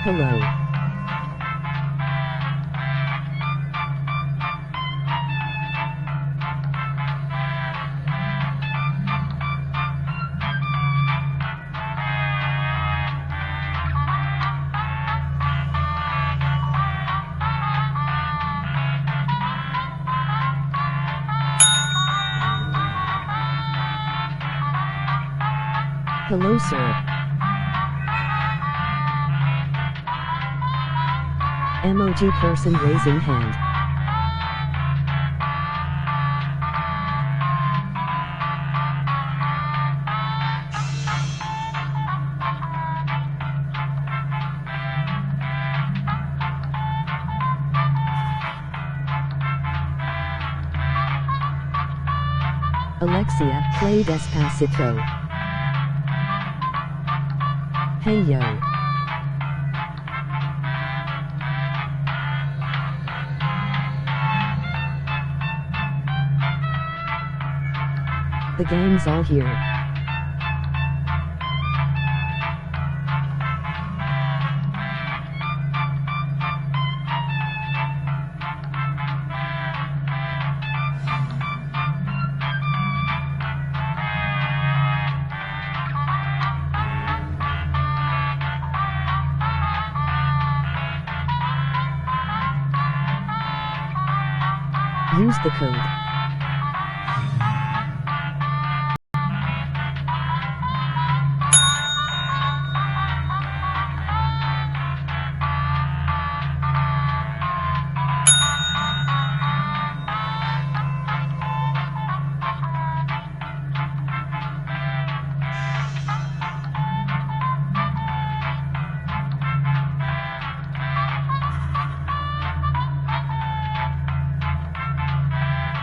Hello. Hello, sir. Emoji person raising hand. Alexia, play Despacito. Hey yo. The gang's all here. Use the code.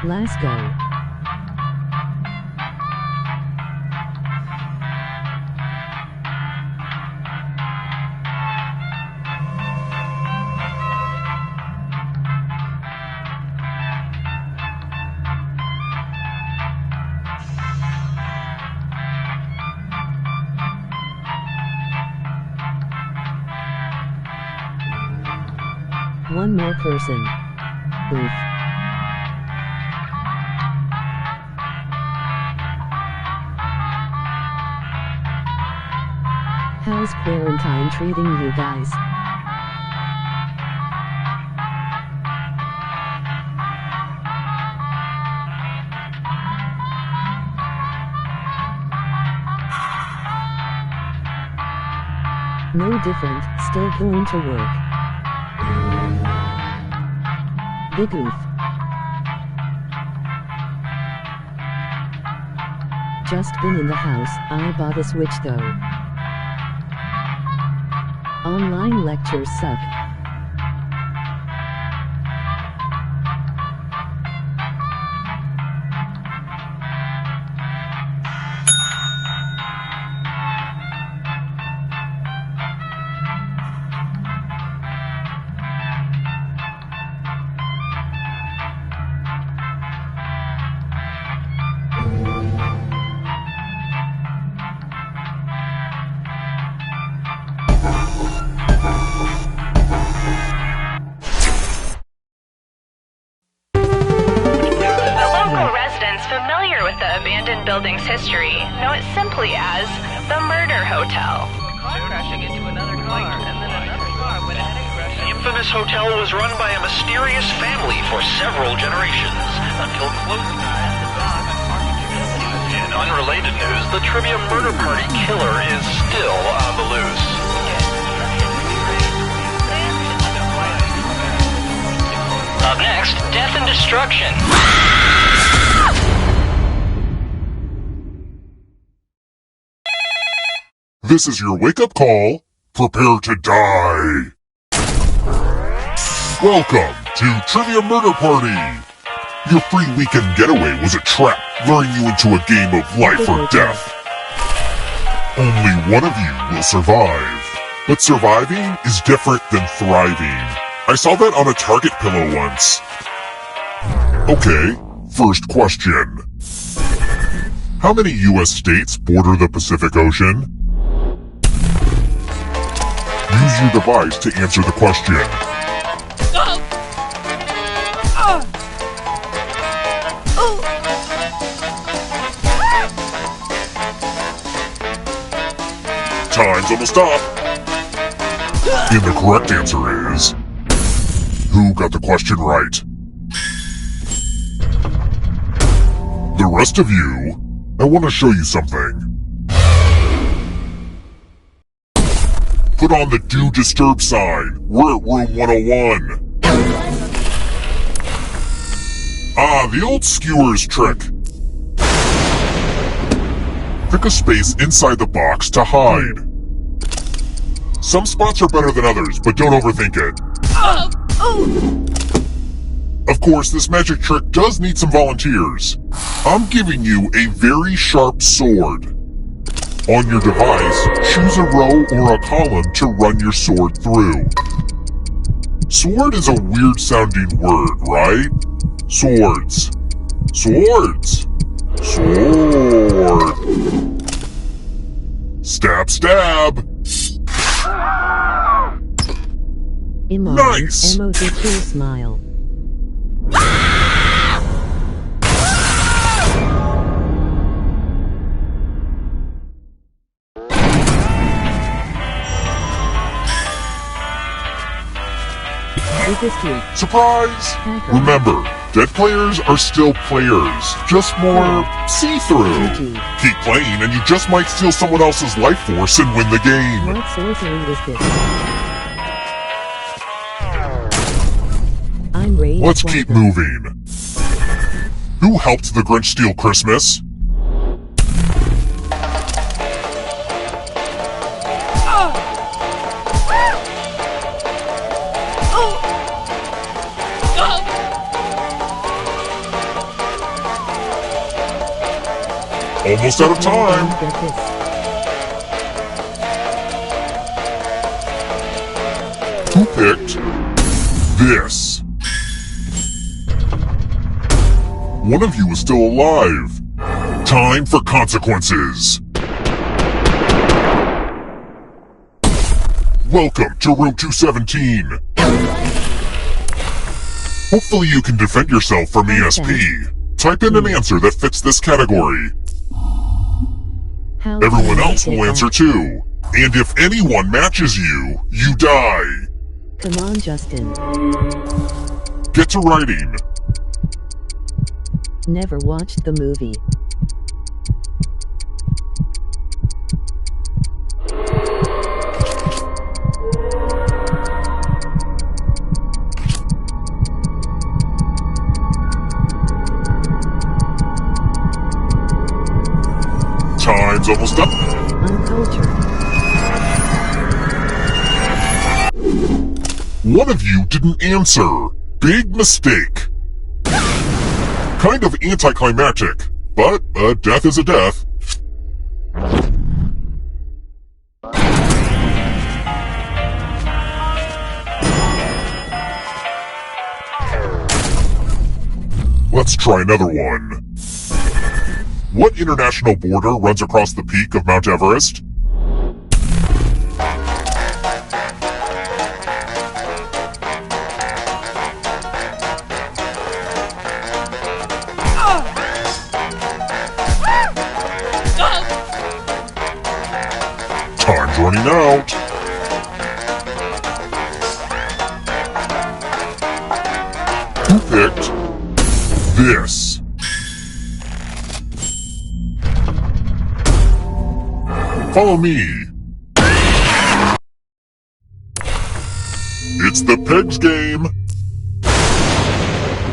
Let's go. One more person. Oof. How's quarantine treating you guys? No different, still going to work. Big oof. Just been in the house, I bought a Switch though. Online lectures suck. Familiar with the abandoned building's history know it simply as the Murder Hotel. Crashing into another car, and then another car went ahead and crashed. The infamous hotel was run by a mysterious family for several generations, until close time. In unrelated news, the trivia murder party killer is still on the loose. Up next, death and destruction. This is your wake-up call. Prepare to die. Welcome to Trivia Murder Party. Your free weekend getaway was a trap, luring you into a game of life or death. Only one of you will survive. But surviving is different than thriving. I saw that on a Target pillow once. Okay, first question. How many U.S. states border the Pacific Ocean? Use your device to answer the question. Time's almost up. And the correct answer is... Who got the question right? The rest of you, I want to show you something. Put on the Do Disturb sign. We're at room 101. Ah, the Old Skewers Trick. Pick a space inside the box to hide. Some spots are better than others, but don't overthink it. Of course, this magic trick does need some volunteers. I'm giving you a very sharp sword. On your device, choose a row or a column to run your sword through. Sword is a weird sounding word, right? Swords. Swords. Sword. Stab, stab. Nice. Emoji smile. Surprise! Remember, dead players are still players, just more see-through. Keep playing and you just might steal someone else's life force and win the game. What sorcery is this? I'm Ray. Let's keep moving. Who helped the Grinch steal Christmas? Almost out of time. Who picked this? One of you is still alive. Time for consequences. Welcome to room 217. Hopefully you can defend yourself from ESP. Type in an answer that fits this category. Everyone else will answer too. And if anyone matches you, you die. Come on, Justin. Get to writing. Never watched the movie. Time's almost up. Uncultured. One of you didn't answer. Big mistake. Kind of anticlimactic, but a death is a death. Let's try another one. What international border runs across the peak of Mount Everest? Time's running out. Who picked this? Follow me. It's the Pegs game.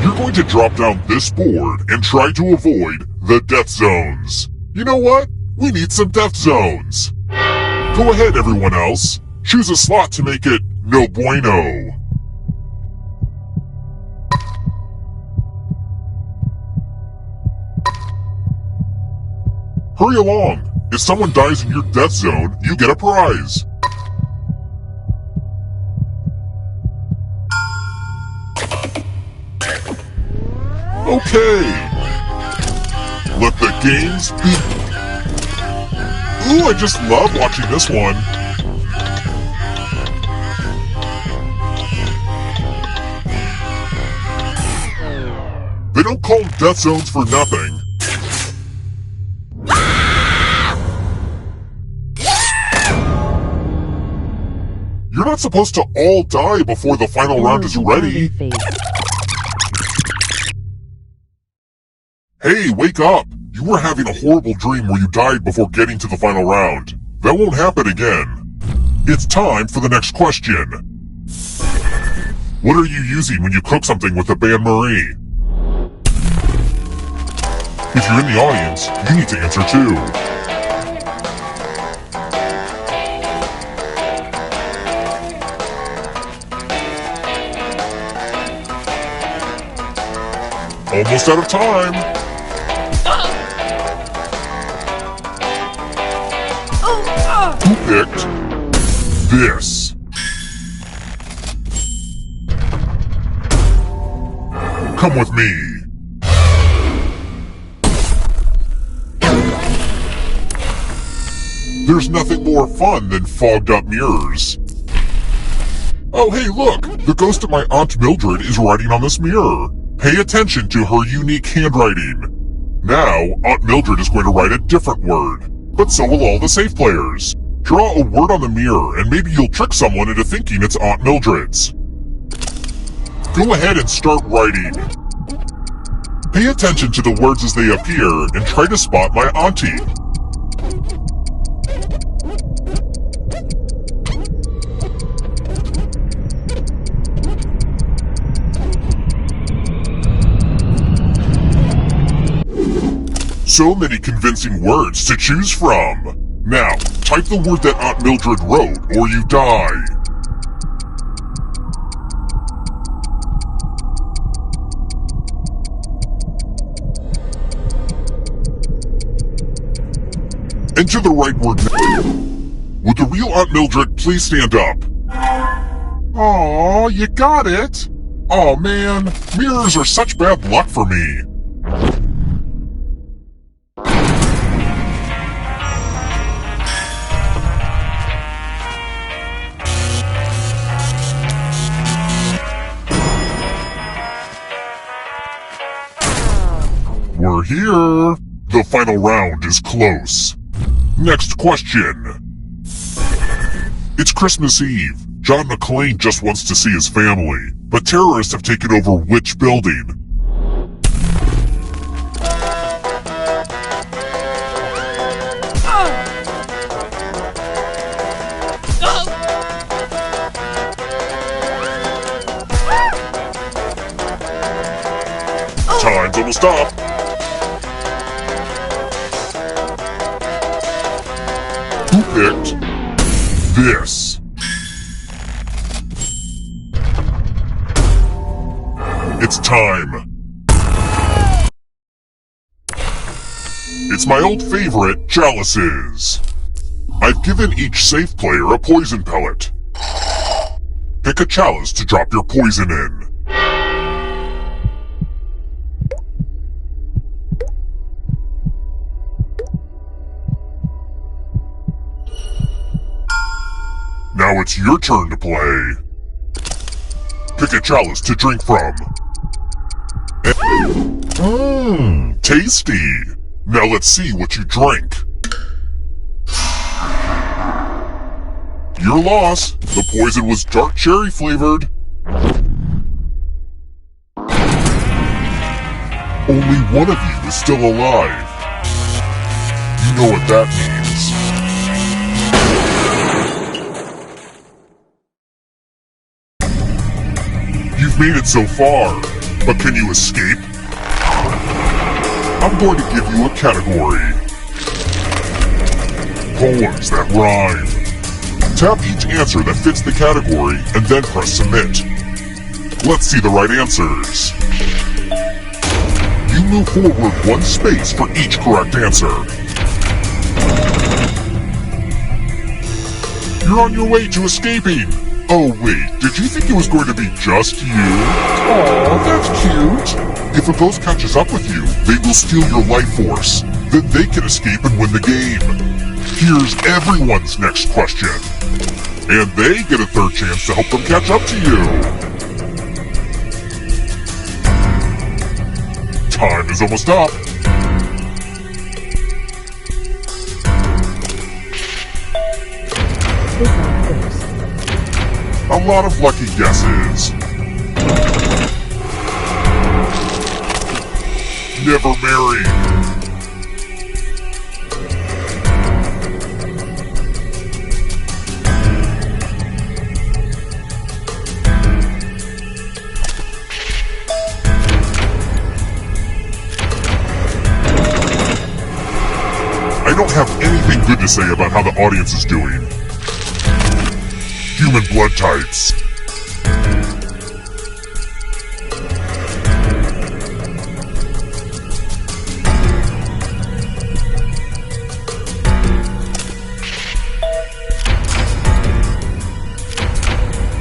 You're going to drop down this board and try to avoid the death zones. You know what? We need some death zones. Go ahead, everyone else. Choose a slot to make it no bueno. Hurry along. If someone dies in your death zone, you get a prize. Okay. Let the games begin. Ooh, I just love watching this one. don't call them death zones for nothing. You're not supposed to all die before the final round is ready. Hey, wake up! You were having a horrible dream where you died before getting to the final round. That won't happen again. It's time for the next question. What are you using when you cook something with a bain-marie? If you're in the audience, you need to answer too. Almost out of time. Who picked this? Come with me. There's nothing more fun than fogged up mirrors. Oh hey look, the ghost of my Aunt Mildred is writing on this mirror. Pay attention to her unique handwriting. Now, Aunt Mildred is going to write a different word, but so will all the safe players. Draw a word on the mirror and maybe you'll trick someone into thinking it's Aunt Mildred's. Go ahead and start writing. Pay attention to the words as they appear and try to spot my auntie. So many convincing words to choose from. Now, type the word that Aunt Mildred wrote, or you die. Enter the right word now. Would the real Aunt Mildred please stand up? Aw, you got it! Aw man, mirrors are such bad luck for me. We're here. The final round is close. Next question. It's Christmas Eve. John McClane just wants to see his family, but terrorists have taken over which building? Time's almost up. Who picked this? It's time. It's my old favorite, chalices. I've given each safe player a poison pellet. Pick a chalice to drop your poison in. Now it's your turn to play. Pick a chalice to drink from. Mmm, tasty. Now let's see what you drink. Your loss. The poison was dark cherry flavored. Only one of you is still alive. You know what that means. You've made it so far, but can you escape? I'm going to give you a category. Poems that rhyme. Tap each answer that fits the category and then press submit. Let's see the right answers. You move forward one space for each correct answer. You're on your way to escaping. Oh wait, did you think it was going to be just you? Aw, that's cute. If a ghost catches up with you, they will steal your life force. Then they can escape and win the game. Here's everyone's next question. And they get a third chance to help them catch up to you. is almost up. Big Mac goes. A lot of lucky guesses. Never married. I don't have anything good to say about how the audience is doing. Human blood types.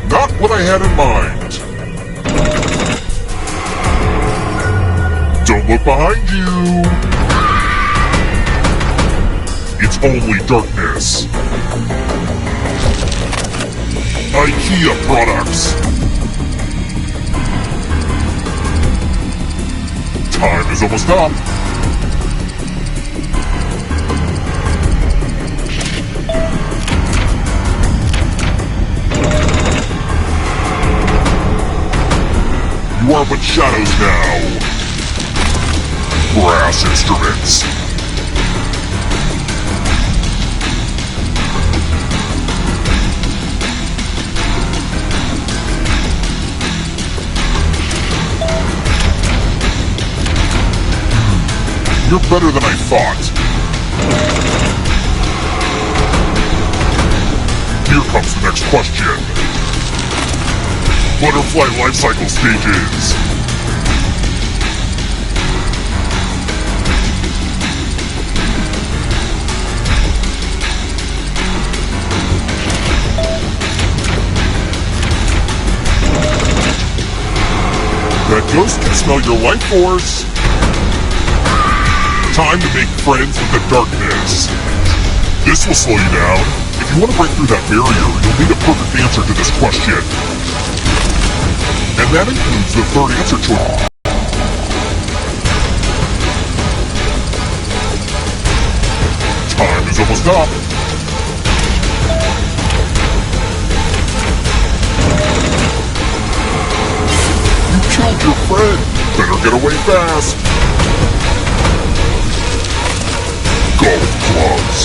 Not what I had in mind. Don't look behind you. It's only darkness. IKEA products. Time is almost up. You are but shadows now. Brass instruments. You're better than I thought. Here comes the next question. Butterfly life cycle stages. That ghost can smell your life force. Time to make friends with the darkness. This will slow you down. If you want to break through that barrier, you'll need a perfect answer to this question. And that includes the third answer choice. Time is almost up. You killed your friend. Better get away fast. Golf clubs.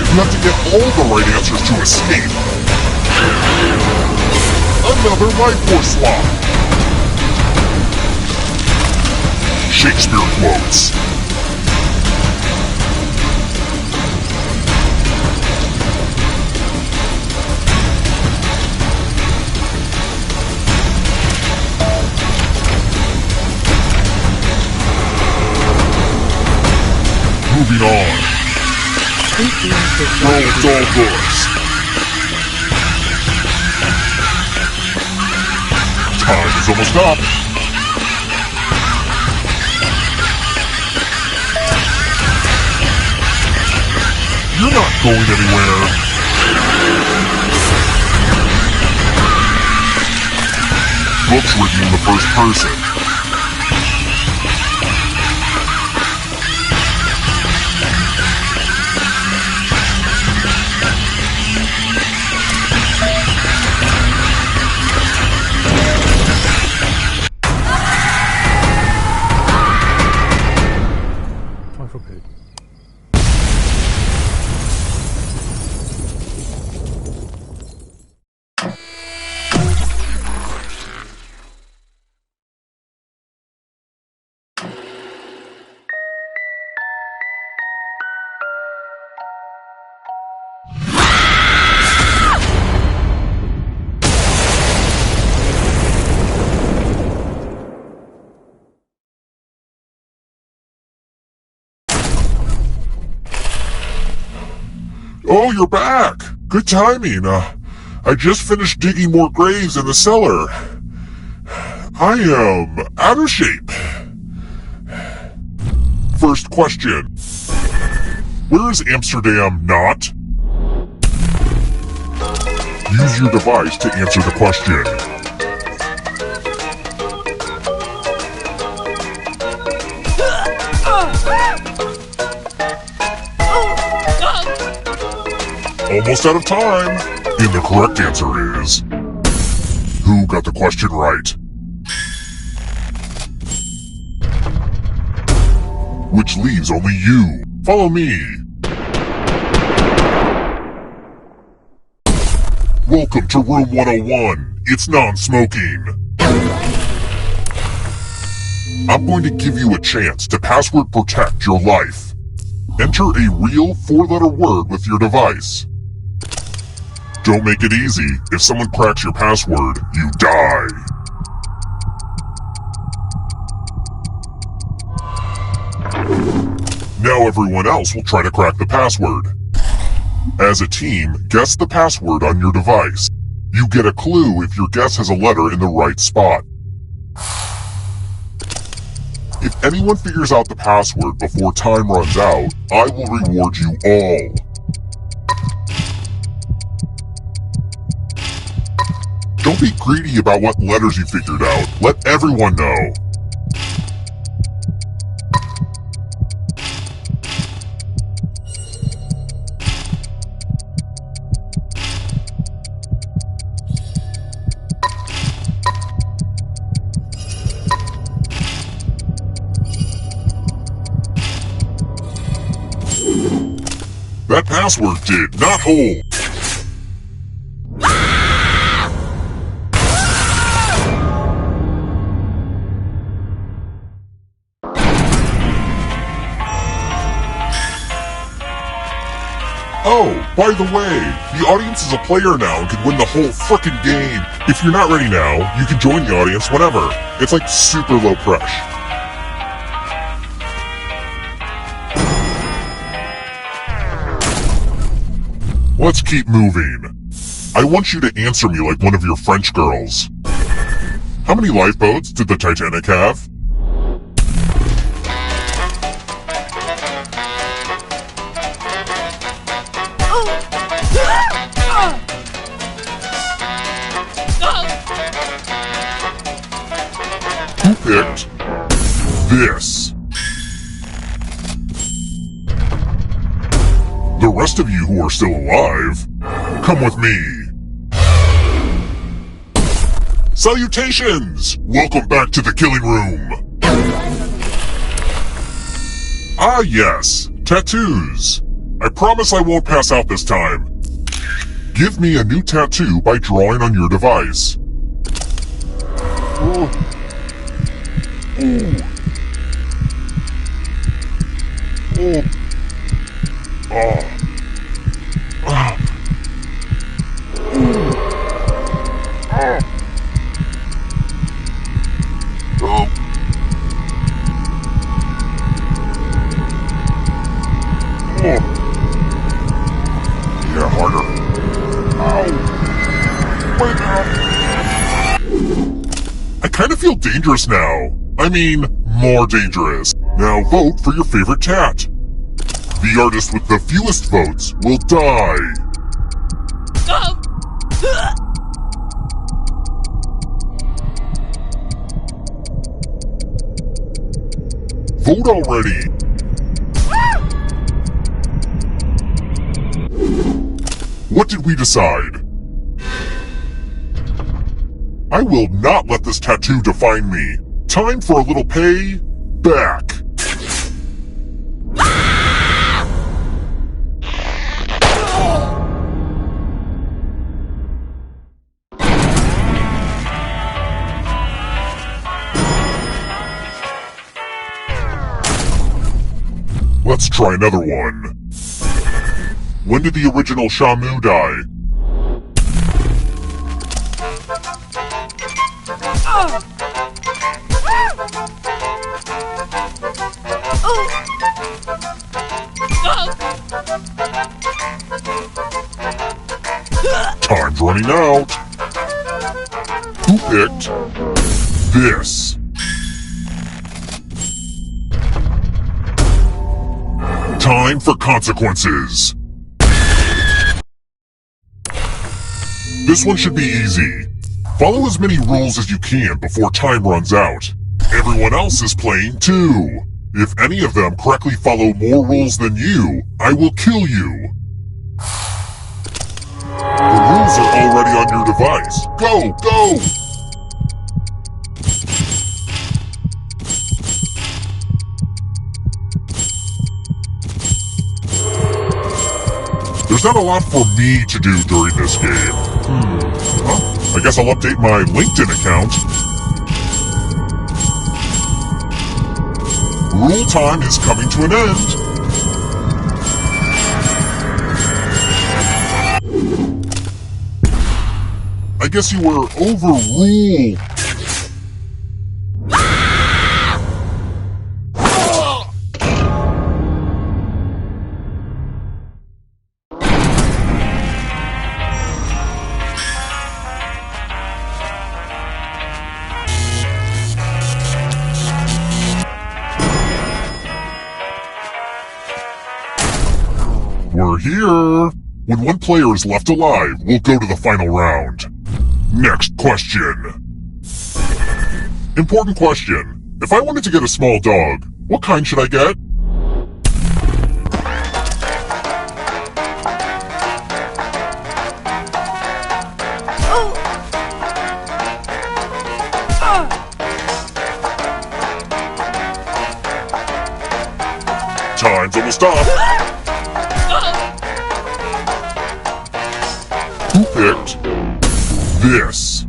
You have to get all the right answers to escape. Another life force lock. Shakespeare quotes. Moving on. Roll dull books. Time is almost up. You're not going anywhere. Books written in the first person. Oh, you're back! Good timing. I just finished digging more graves in the cellar. I am out of shape. First question. Where is Amsterdam not? Use your device to answer the question. Almost out of time. And the correct answer is... Who got the question right? Which leaves only you. Follow me. Welcome to room 101. It's non-smoking. I'm going to give you a chance to password protect your life. Enter a real 4-letter word with your device. Don't make it easy. If someone cracks your password, you die. Now everyone else will try to crack the password. As a team, guess the password on your device. You get a clue if your guess has a letter in the right spot. If anyone figures out the password before time runs out, I will reward you all. Don't be greedy about what letters you figured out. Let everyone know. That password did not hold. Oh, by the way, the audience is a player now and can win the whole frickin' game. If you're not ready now, you can join the audience whenever. It's like super low pressure. Let's keep moving. I want you to answer me like one of your French girls. How many lifeboats did the Titanic have? Who picked this? The rest of you who are still alive, come with me. Salutations! Welcome back to the killing room. Ah yes, tattoos. I promise I won't pass out this time. Give me a new tattoo by drawing on your device. Oh. Oh. Oh. Ah. Ah. Oh. Oh. Yeah, harder. Ow. Wake up. I kind of feel dangerous now. I mean, more dangerous. Now vote for your favorite tat. The artist with the fewest votes will die. Vote already. What did we decide? I will not let this tattoo define me. Time for a little pay back. Let's try another one. When did the original Shamu die? Time's running out. Who picked this? Time for consequences. This one should be easy. Follow as many rules as you can before time runs out. Everyone else is playing too. If any of them correctly follow more rules than you, I will kill you. The rules are already on your device. Go, go! There's not a lot for me to do during this game. I guess I'll update my LinkedIn account. Rule time is coming to an end. I guess you were overruled. We're here! When one player is left alive, we'll go to the final round. Next question. Important question. If I wanted to get a small dog, what kind should I get? Time's almost up. Who picked this?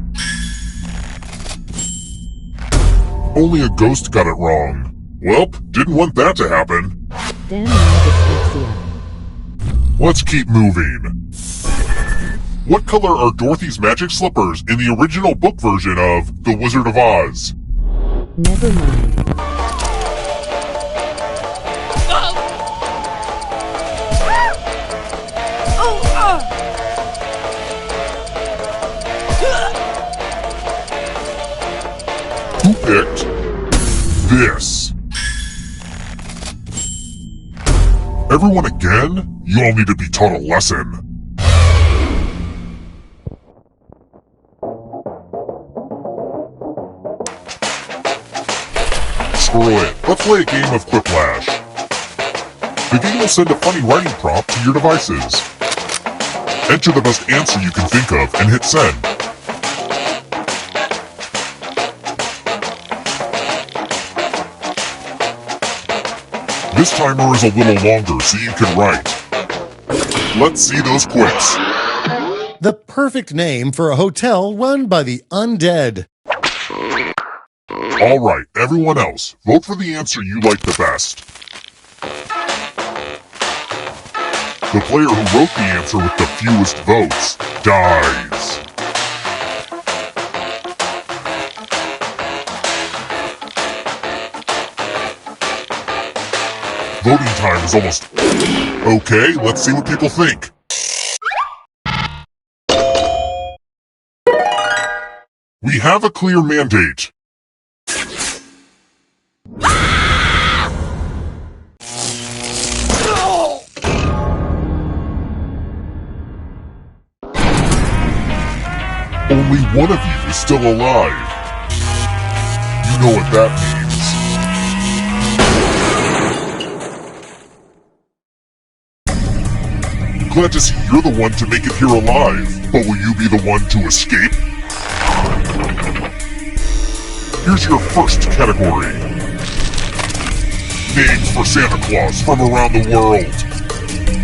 Only a ghost got it wrong. Welp, didn't want that to happen. Damn dyslexia. Let's keep moving. What color are Dorothy's magic slippers in the original book version of The Wizard of Oz? Never mind. Who picked this? Everyone again? You all need to be taught a lesson. Screw it. Let's play a game of Quiplash. The game will send a funny writing prompt to your devices. Enter the best answer you can think of and hit send. This timer is a little longer so you can write. Let's see those quits. The perfect name for a hotel run by the undead. Alright, everyone else, vote for the answer you like the best. The player who wrote the answer with the fewest votes dies. Voting time is almost... Okay, let's see what people think. We have a clear mandate. Only one of you is still alive. You know what that means. Glad to see you're the one to make it here alive, but will you be the one to escape? Here's your first category. Names for Santa Claus from around the world.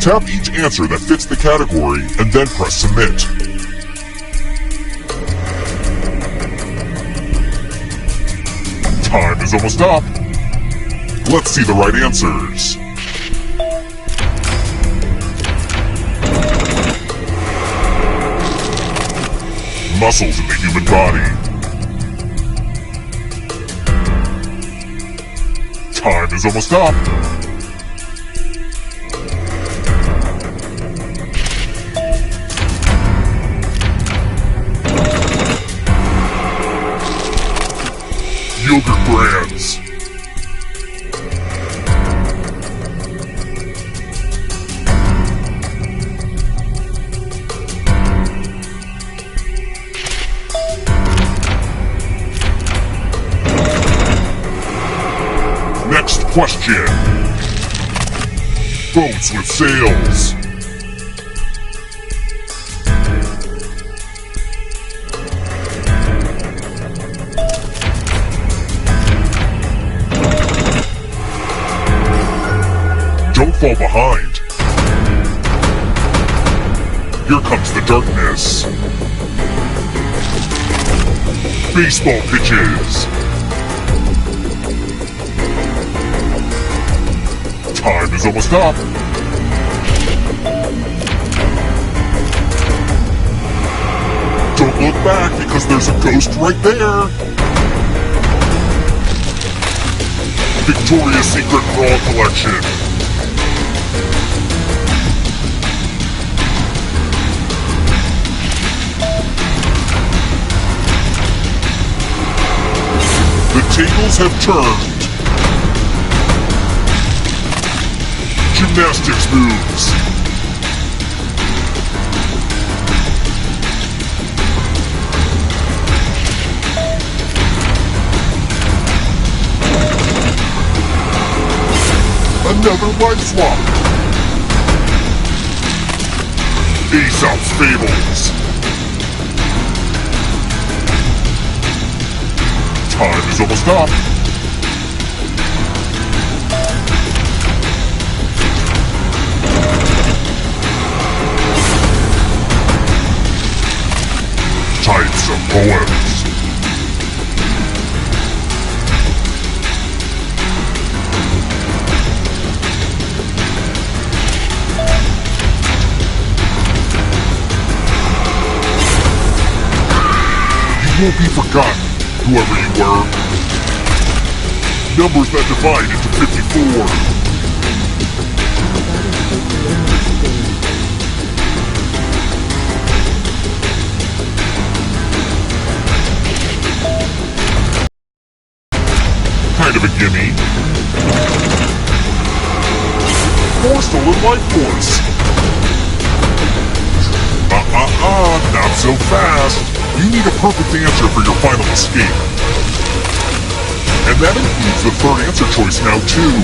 Tap each answer that fits the category and then press submit. Time is almost up. Let's see the right answers. Muscles in the human body. Time is almost up. Yogurt brands. question. Boats with sails. Don't fall behind. Here comes the darkness. Baseball pitches. Time is almost up. Don't look back because there's a ghost right there. Victoria's Secret Brawl Collection. The tables have turned. Gymnastics moves. Another life swap. Aesop's Fables. Time is almost up. Types of poems. You won't be forgotten, whoever you were. Numbers that divide into 54. Kind of a gimme. 4 stolen life force. Not so fast. You need a perfect answer for your final escape. And that includes the third answer choice now, too.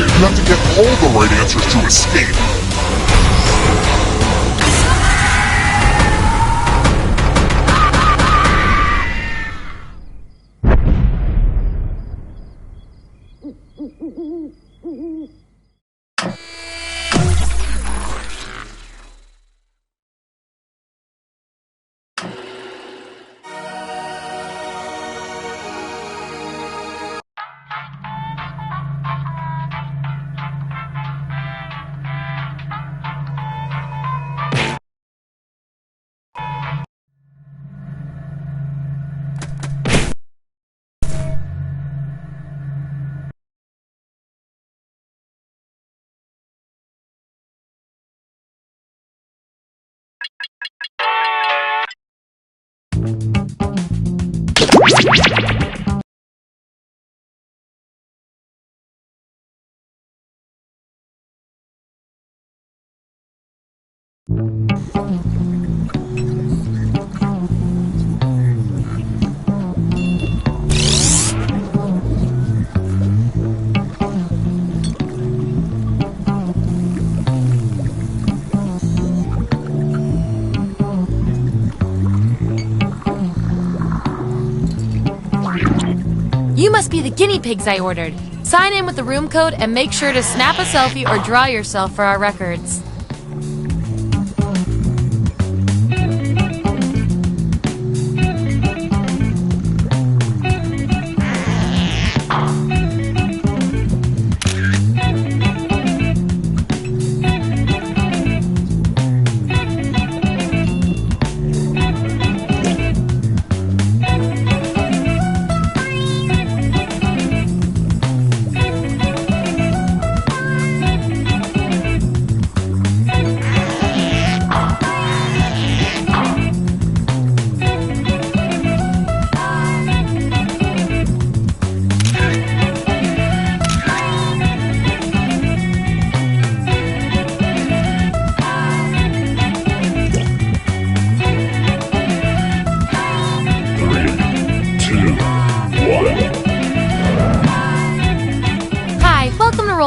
You have to get all the right answers to escape. You must be the guinea pigs I ordered. Sign in with the room code and make sure to snap a selfie or draw yourself for our records.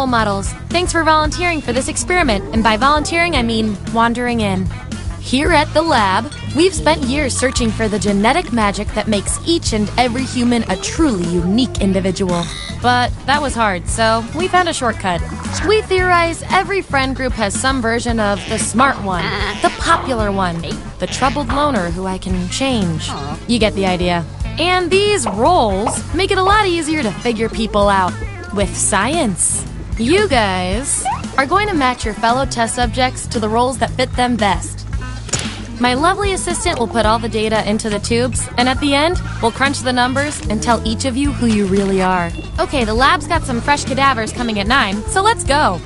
models. Thanks for volunteering for this experiment, and by volunteering I mean wandering in. Here at the lab, we've spent years searching for the genetic magic that makes each and every human a truly unique individual. But that was hard, so we found a shortcut. We theorize every friend group has some version of the smart one, the popular one, the troubled loner who I can change. You get the idea. And these roles make it a lot easier to figure people out with science. You guys are going to match your fellow test subjects to the roles that fit them best. My lovely assistant will put all the data into the tubes, and at the end, we'll crunch the numbers and tell each of you who you really are. Okay, the lab's got some fresh cadavers coming at 9, so let's go.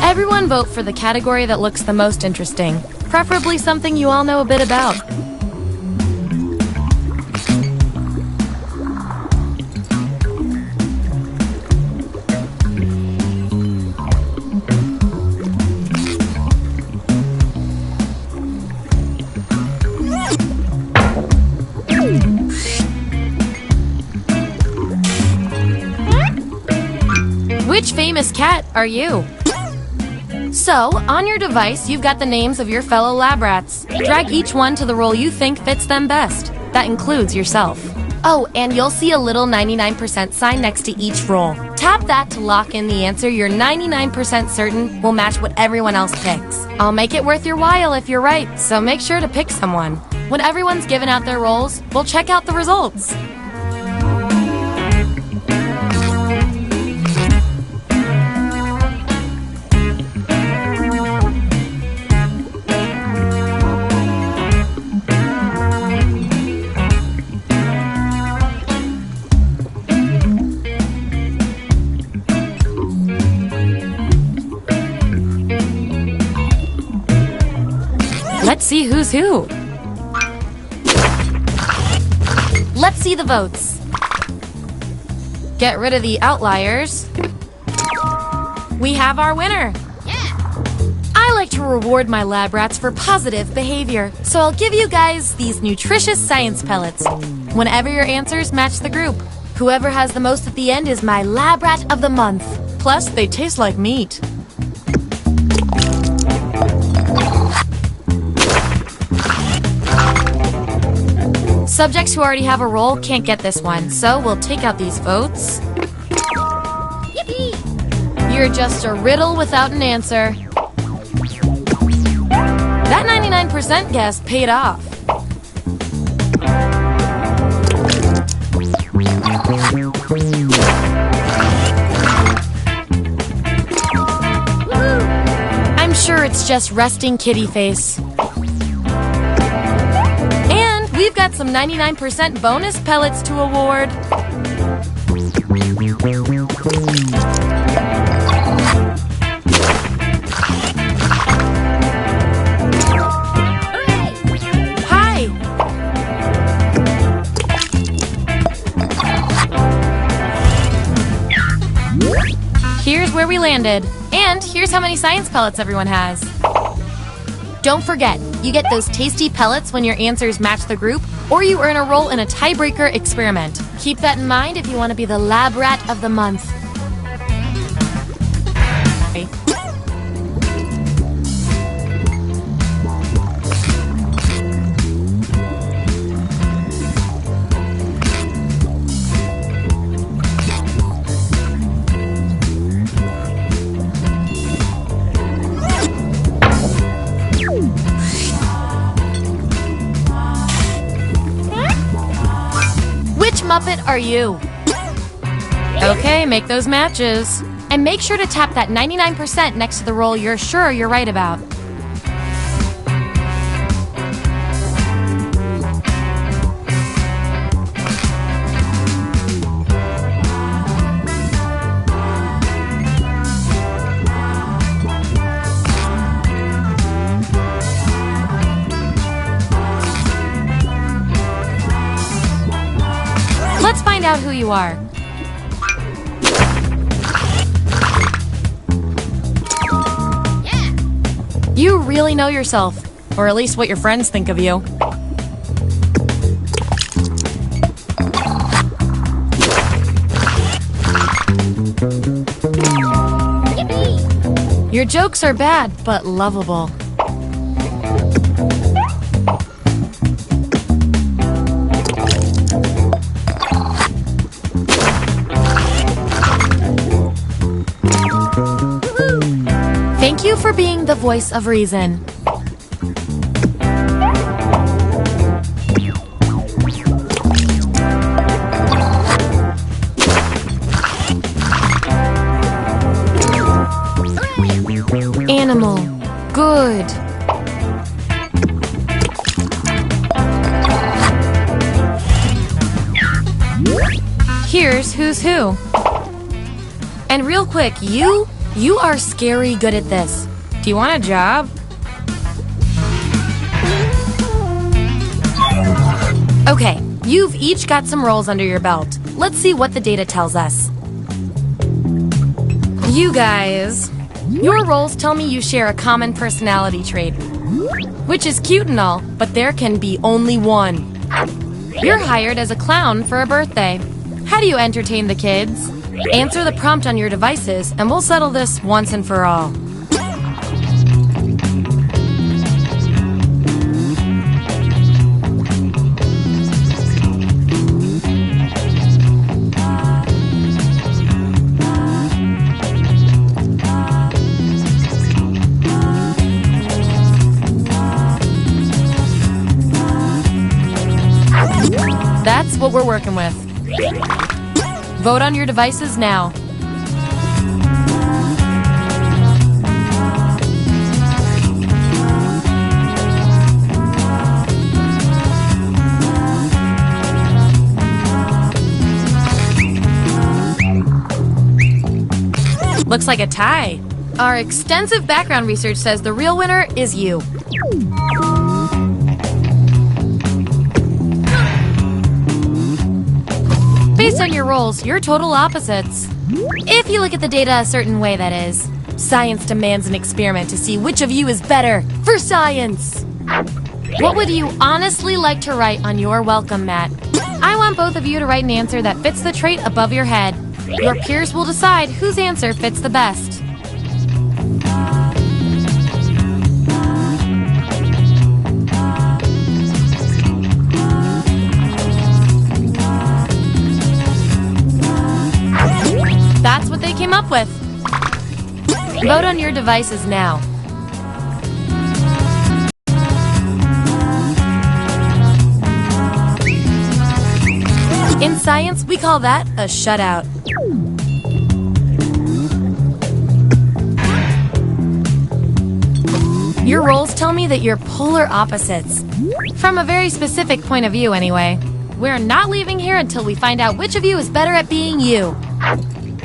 Everyone vote for the category that looks the most interesting, preferably something you all know a bit about. Which famous cat are you? So, on your device, you've got the names of your fellow lab rats. Drag each one to the role you think fits them best. That includes yourself. Oh, and you'll see a little 99% sign next to each role. Tap that to lock in the answer you're 99% certain will match what everyone else picks. I'll make it worth your while if you're right, so make sure to pick someone. When everyone's given out their roles, we'll check out the results. Let's see who's who. Let's see the votes. Get rid of the outliers. We have our winner. I like to reward my lab rats for positive behavior, so I'll give you guys these nutritious science pellets whenever your answers match the group. Whoever has the most at the end is my lab rat of the month. Plus, they taste like meat. Subjects who already have a role can't get this one, so we'll take out these votes. Yippee! You're just a riddle without an answer. That 99% guess paid off. I'm sure it's just resting kitty face. We've got some 99% bonus pellets to award. Hi! Here's where we landed. And here's how many science pellets everyone has. Don't forget, you get those tasty pellets when your answers match the group, or you earn a role in a tiebreaker experiment. Keep that in mind if you want to be the lab rat of the month. Which Muppet are you? Okay, make those matches. And make sure to tap that 99% next to the role you're sure you're right about. Let's find out who you are. You really know yourself, or at least what your friends think of you. Your jokes are bad, but lovable. Thank you for being the voice of reason. Animal. Good. Here's who's who. And real quick, you are scary good at this. Do you want a job? Okay, you've each got some roles under your belt. Let's see what the data tells us. You guys, your roles tell me you share a common personality trait, which is cute and all, but there can be only one. You're hired as a clown for a birthday. How do you entertain the kids? Answer the prompt on your devices, and we'll settle this once and for all. That's what we're working with. Vote on your devices now. Looks like a tie. Our extensive background research says the real winner is you. Based on your roles, you're total opposites. If you look at the data a certain way, that is. Science demands an experiment to see which of you is better for science. What would you honestly like to write on your welcome mat? I want both of you to write an answer that fits the trait above your head. Your peers will decide whose answer fits the best. That's what they came up with. Vote on your devices now. In science, we call that a shutout. Your roles tell me that you're polar opposites. From a very specific point of view, anyway. We're not leaving here until we find out which of you is better at being you.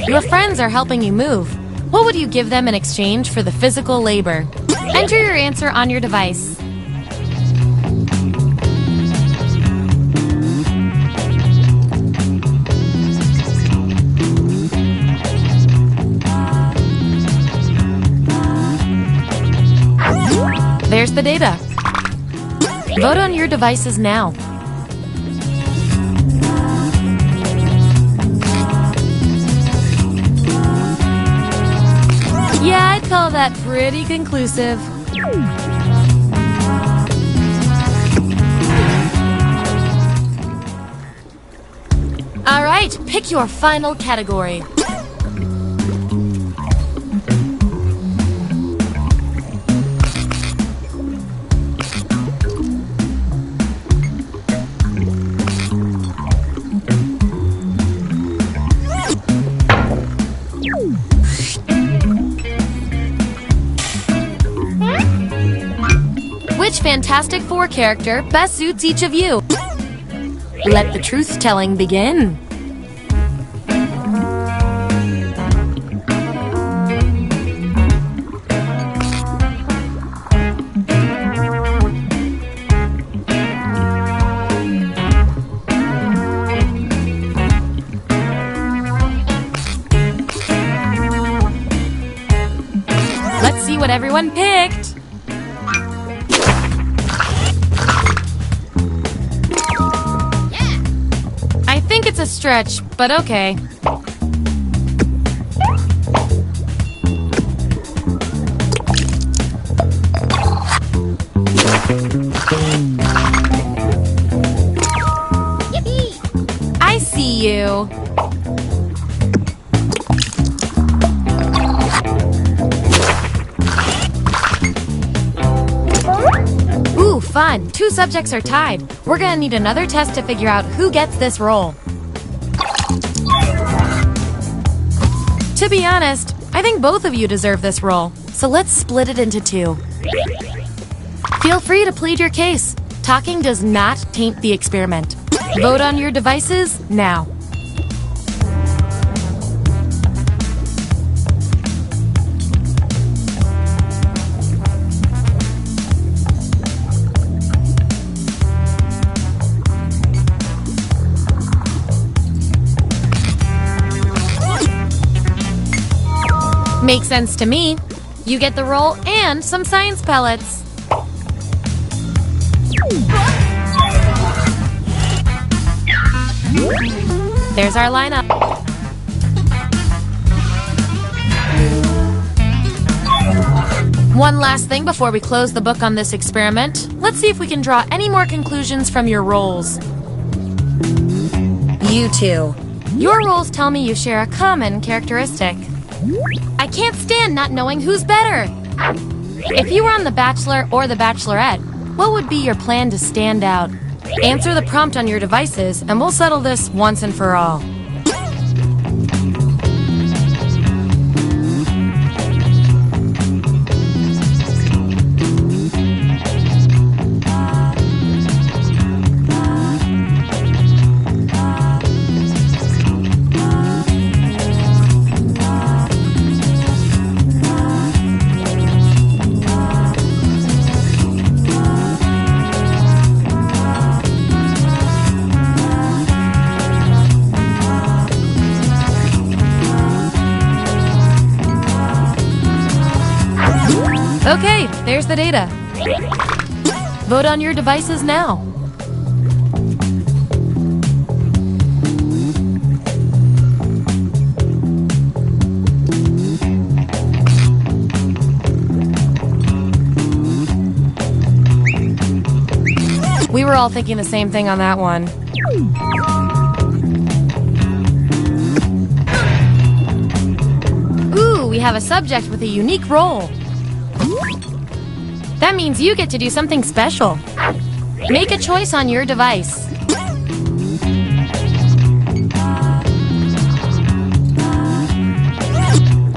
Your friends are helping you move. What would you give them in exchange for the physical labor? Enter your answer on your device. There's the data. Vote on your devices now. Yeah, I'd call that pretty conclusive. All right, pick your final category. Which Fantastic Four character best suits each of you? Let the truth-telling begin. Let's see what everyone picked. I think it's a stretch, but okay. fun. 2 subjects are tied. We're gonna need another test to figure out who gets this role. To be honest, I think both of you deserve this role, so let's split it into 2. Feel free to plead your case. Talking does not taint the experiment. Vote on your devices now. Makes sense to me. You get the role and some science pellets. There's our lineup. One last thing before we close the book on this experiment. Let's see if we can draw any more conclusions from your roles. You 2. Your roles tell me you share a common characteristic. I can't stand not knowing who's better. If you were on The Bachelor or The Bachelorette, what would be your plan to stand out? Answer the prompt on your devices, and we'll settle this once and for all. Okay, there's the data. Vote on your devices now. We were all thinking the same thing on that one. Ooh, we have a subject with a unique role. That means you get to do something special. Make a choice on your device.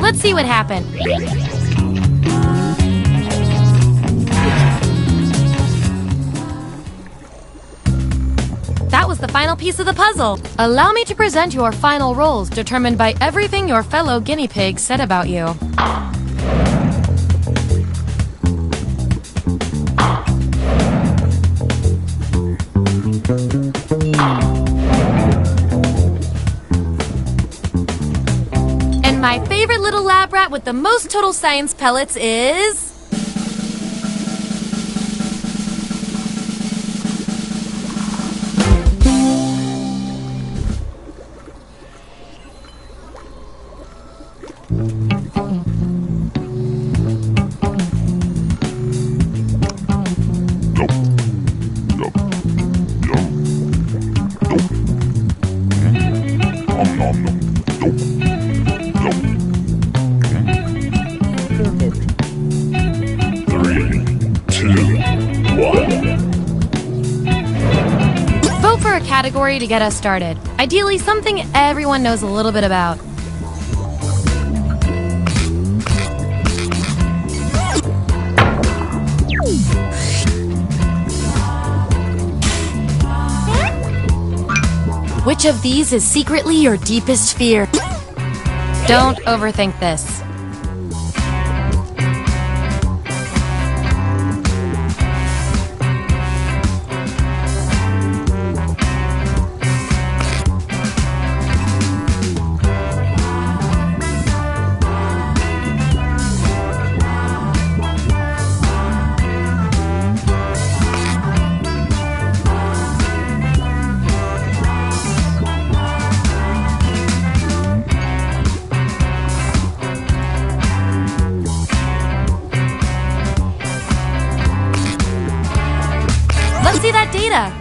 Let's see what happened. That was the final piece of the puzzle. Allow me to present your final roles, determined by everything your fellow guinea pigs said about you. And my favorite little lab rat with the most total science pellets is... category to get us started. Ideally, something everyone knows a little bit about. Which of these is secretly your deepest fear? Don't overthink this. Let's see that data.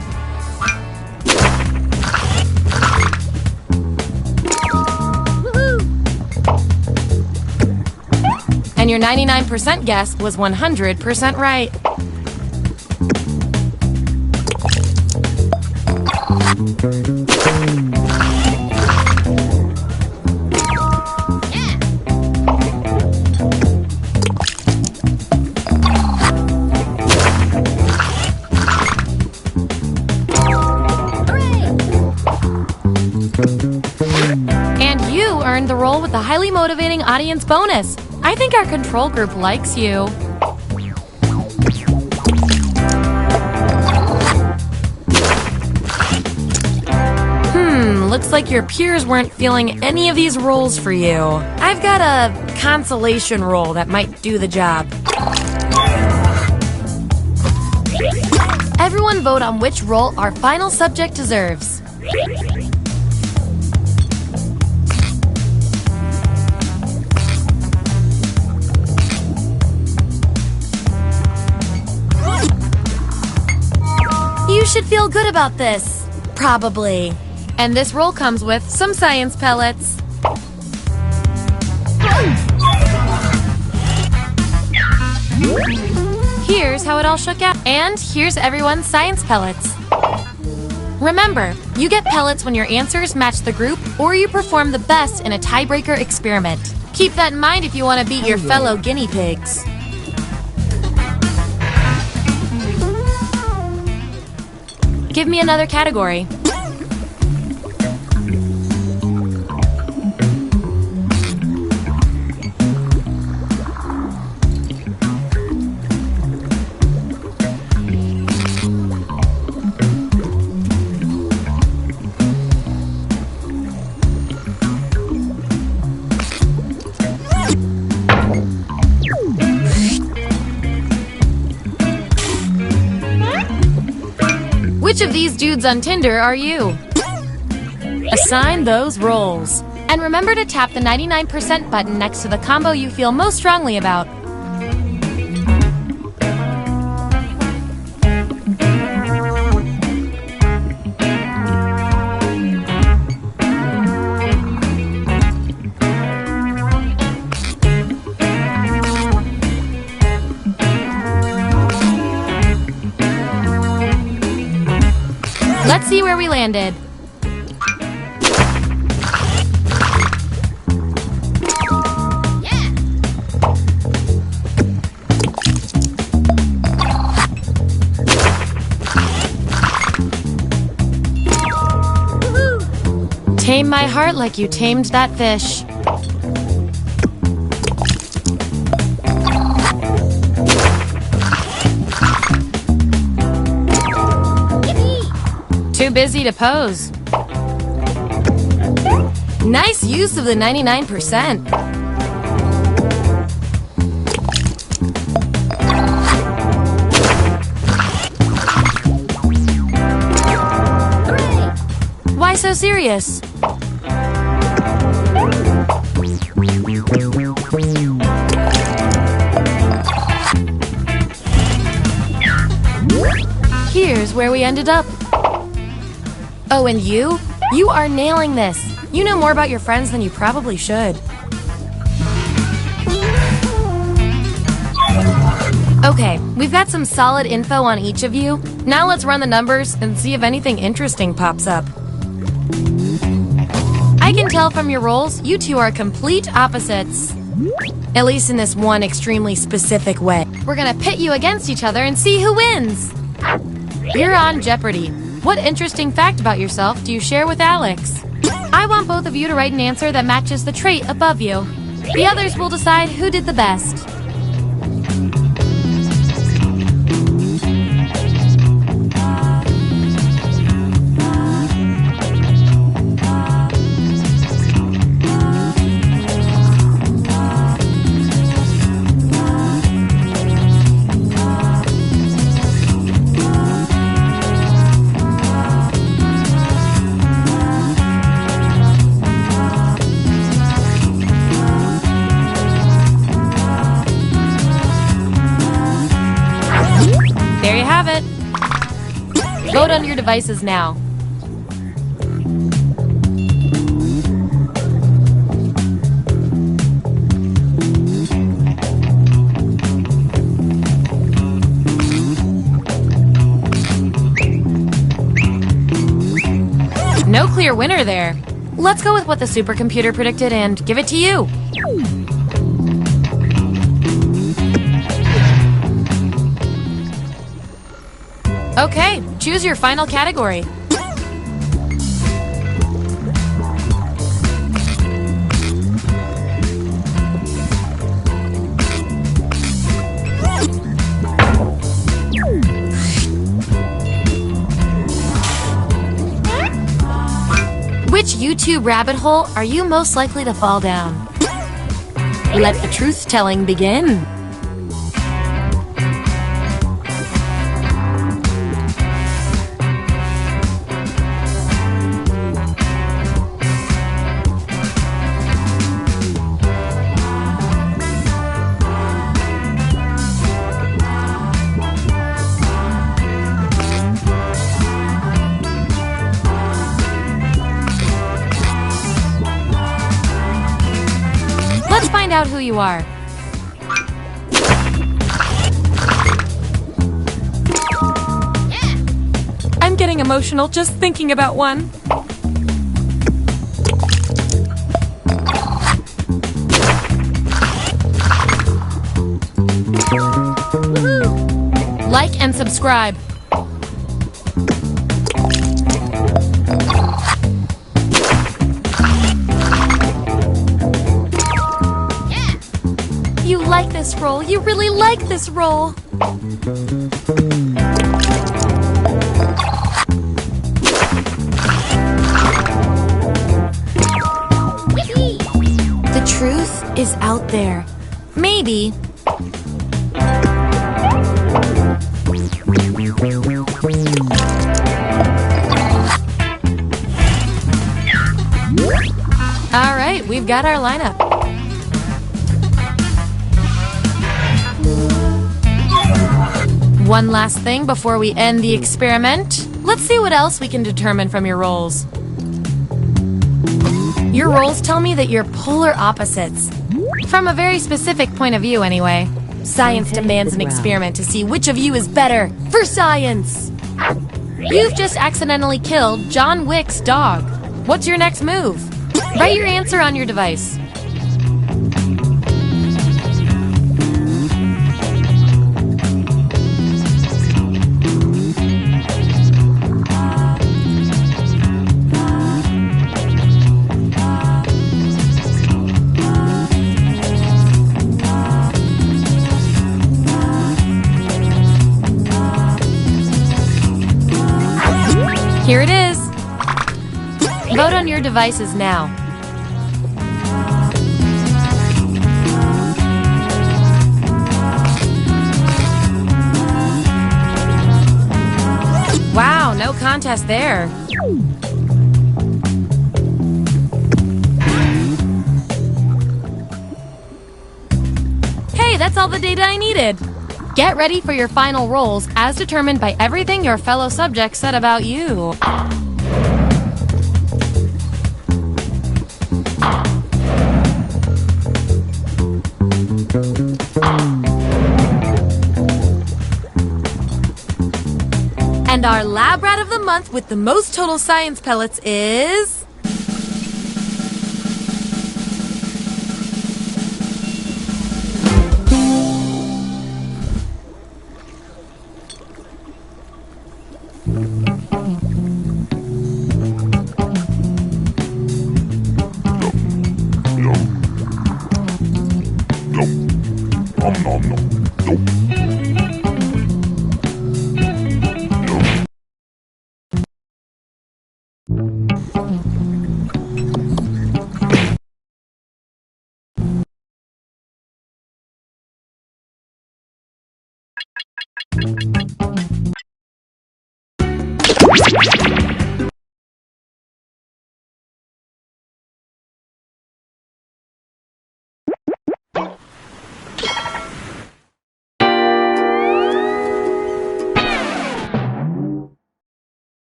And your 99% guess was 100% right. And you earned the role with the highly motivating audience bonus. I think our control group likes you. Looks like your peers weren't feeling any of these roles for you. I've got a consolation role that might do the job. Everyone vote on which role our final subject deserves. You should feel good about this. Probably. And this roll comes with some science pellets. Here's how it all shook out. And here's everyone's science pellets. Remember, you get pellets when your answers match the group or you perform the best in a tiebreaker experiment. Keep that in mind if you want to beat your fellow guinea pigs. Give me another category. Which of these dudes on Tinder are you? Assign those roles. And remember to tap the 99% button next to the combo you feel most strongly about. Let's see where we landed. Tame my heart like you tamed that fish. Too busy to pose. Nice use of the 99%. Why so serious? Here's where we ended up. Oh, and you? You are nailing this. You know more about your friends than you probably should. Okay, we've got some solid info on each of you. Now let's run the numbers and see if anything interesting pops up. I can tell from your roles, you two are complete opposites. At least in this one extremely specific way. We're gonna pit you against each other and see who wins. You're on Jeopardy! What interesting fact about yourself do you share with Alex? I want both of you to write an answer that matches the trait above you. The others will decide who did the best. There you have it. Vote on your devices now. No clear winner there. Let's go with what the supercomputer predicted and give it to you. Okay, choose your final category. Which YouTube rabbit hole are you most likely to fall down? Let the truth-telling begin. Let's find out who you are. I'm getting emotional just thinking about one. Like and subscribe. You like this role. You really like this role. The truth is out there. Maybe. All right, we've got our lineup. One last thing before we end the experiment. Let's see what else we can determine from your roles. Your roles tell me that you're polar opposites. From a very specific point of view, anyway. Science demands an experiment to see which of you is better. For science! You've just accidentally killed John Wick's dog. What's your next move? Write your answer on your device. Here it is. Vote on your devices now. Wow, no contest there. Hey, that's all the data I needed. Get ready for your final roles as determined by everything your fellow subjects said about you. And our lab rat of the month with the most total science pellets is...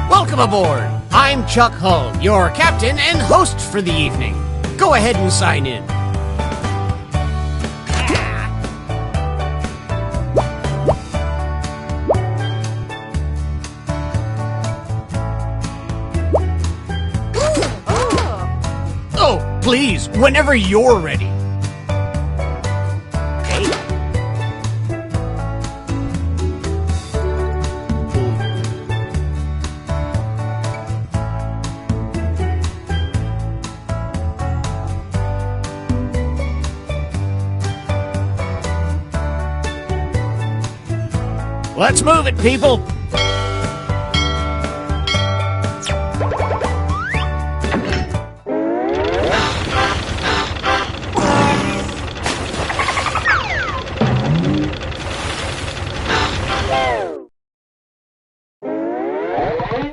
Welcome aboard! I'm Chuck Hull, your captain and host for the evening. Go ahead and sign in. Please, whenever you're ready. Let's move it, people!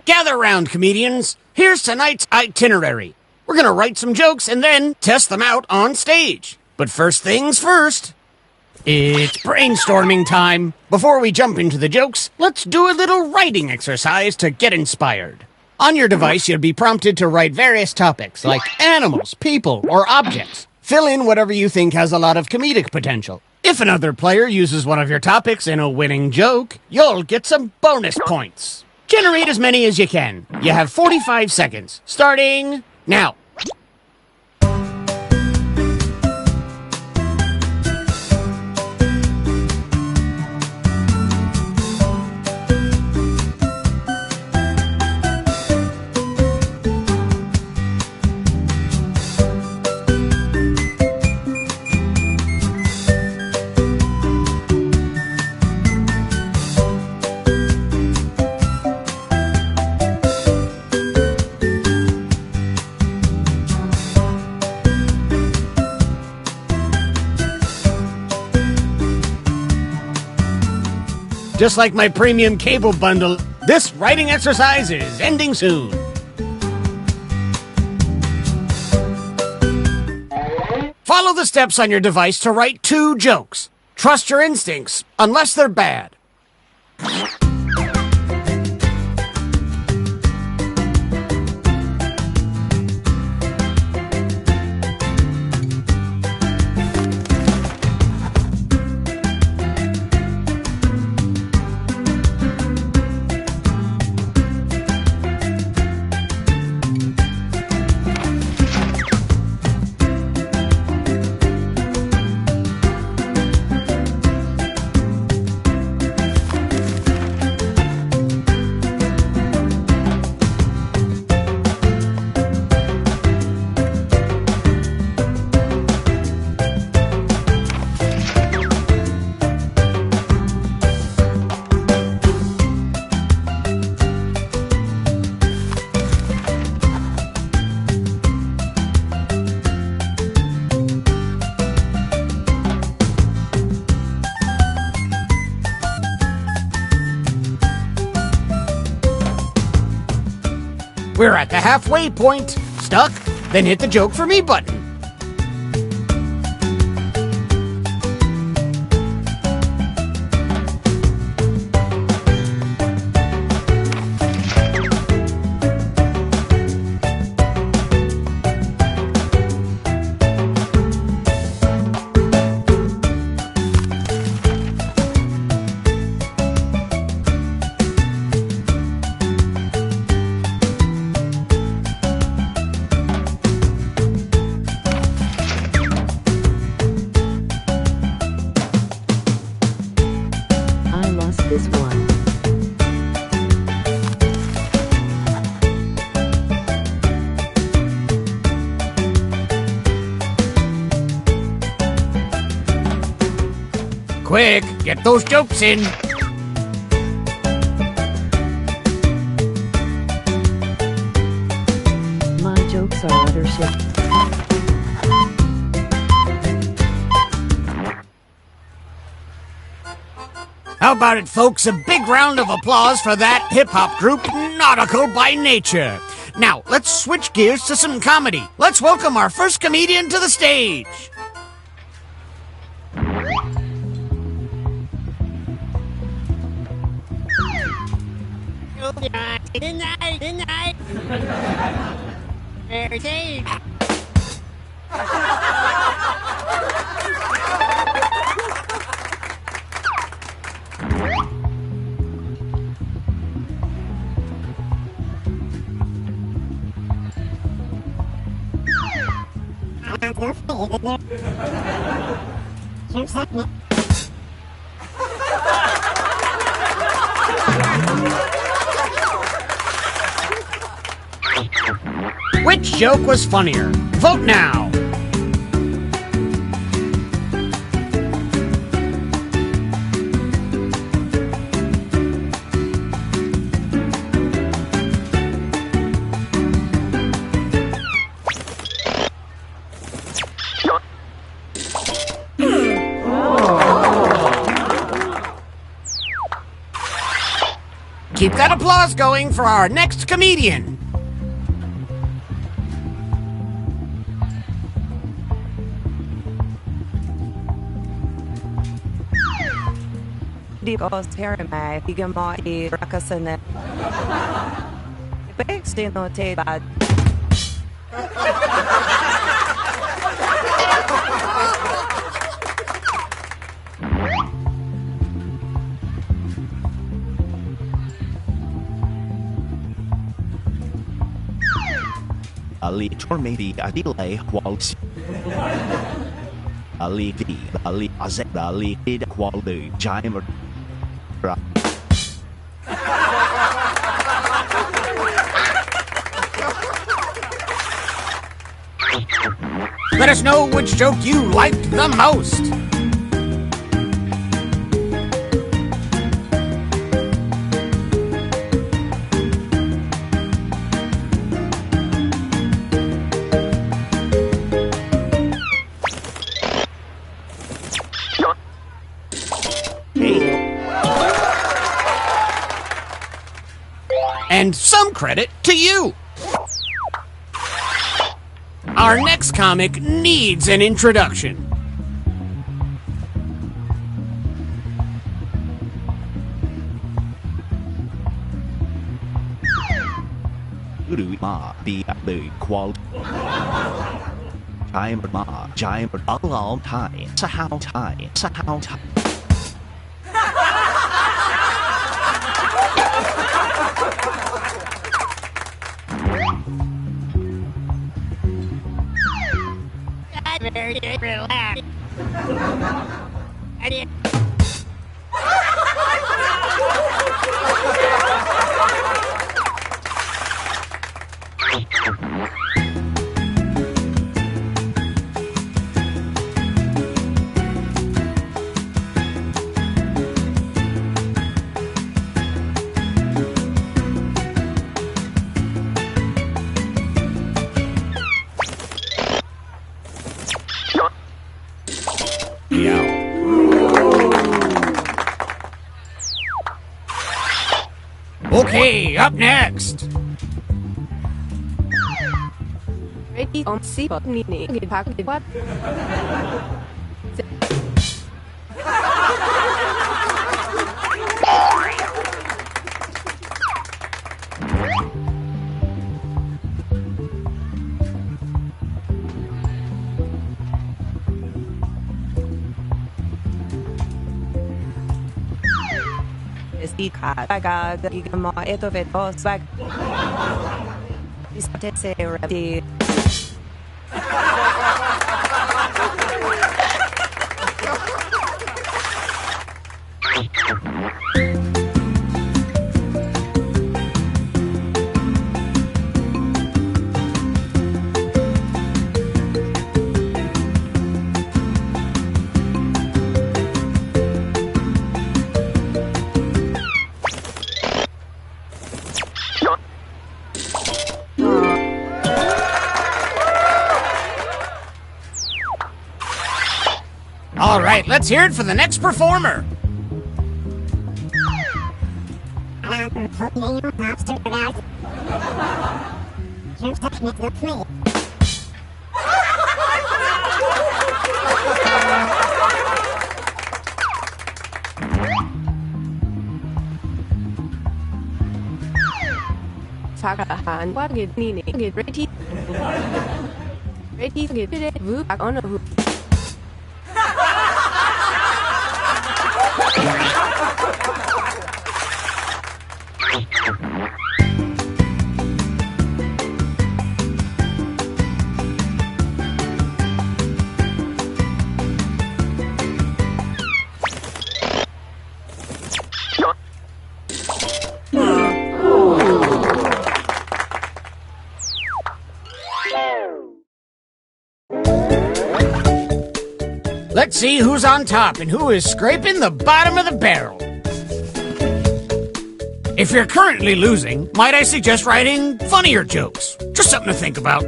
Gather round, comedians. Here's tonight's itinerary. We're gonna write some jokes and then test them out on stage. But first things first, it's brainstorming time. Before we jump into the jokes, let's do a little writing exercise to get inspired. On your device, you'll be prompted to write various topics like animals, people, or objects. Fill in whatever you think has a lot of comedic potential. If another player uses one of your topics in a winning joke, you'll get some bonus points. Generate as many as you can. You have 45 seconds, starting now. Just like my premium cable bundle, this writing exercise is ending soon. Follow the steps on your device to write 2 jokes. Trust your instincts, unless they're bad. We're at the halfway point. Stuck? Then hit the joke for me button. This one. Quick, get those jokes in. My jokes are utter shit. How about it, folks? A big round of applause for that hip-hop group, Nautical by Nature. Now, let's switch gears to some comedy. Let's welcome our first comedian to the stage. Which joke was funnier? Vote now! Keep that applause going for our next comedian. Digos Paramay, Higamati, Rakasane. Bakes no te bad. Ali Tormedi Adile Waltz Ali V Ali Azet Ali Ida Qualdu Jimer. Let us know which joke you liked the most. And some credit to you. Our next comic needs an introduction. Uru Ma Be the Qual Jimer Ma Jimer a long time Sahao time Sahao time. Very relaxed. Okay, up next. Ready on see what Nini get packed what? Paga Igama Etoveto Swag Istese Ready. All right, let's hear it for the next performer. Fagahan, what get Nini get ready? Ready to get it, whoop on a hoop. Let's see who's on top and who is scraping the bottom of the barrel. If you're currently losing, might I suggest writing funnier jokes? Just something to think about.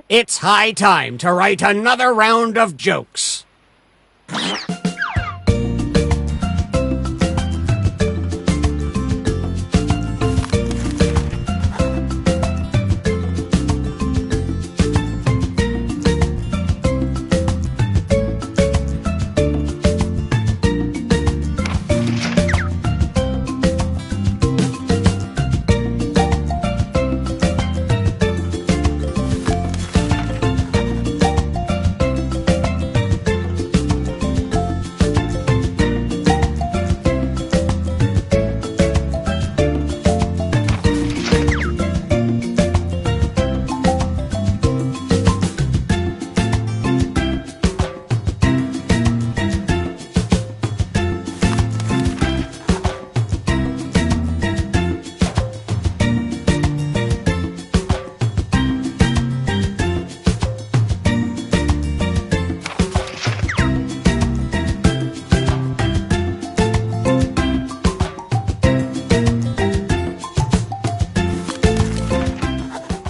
It's high time to write another round of jokes.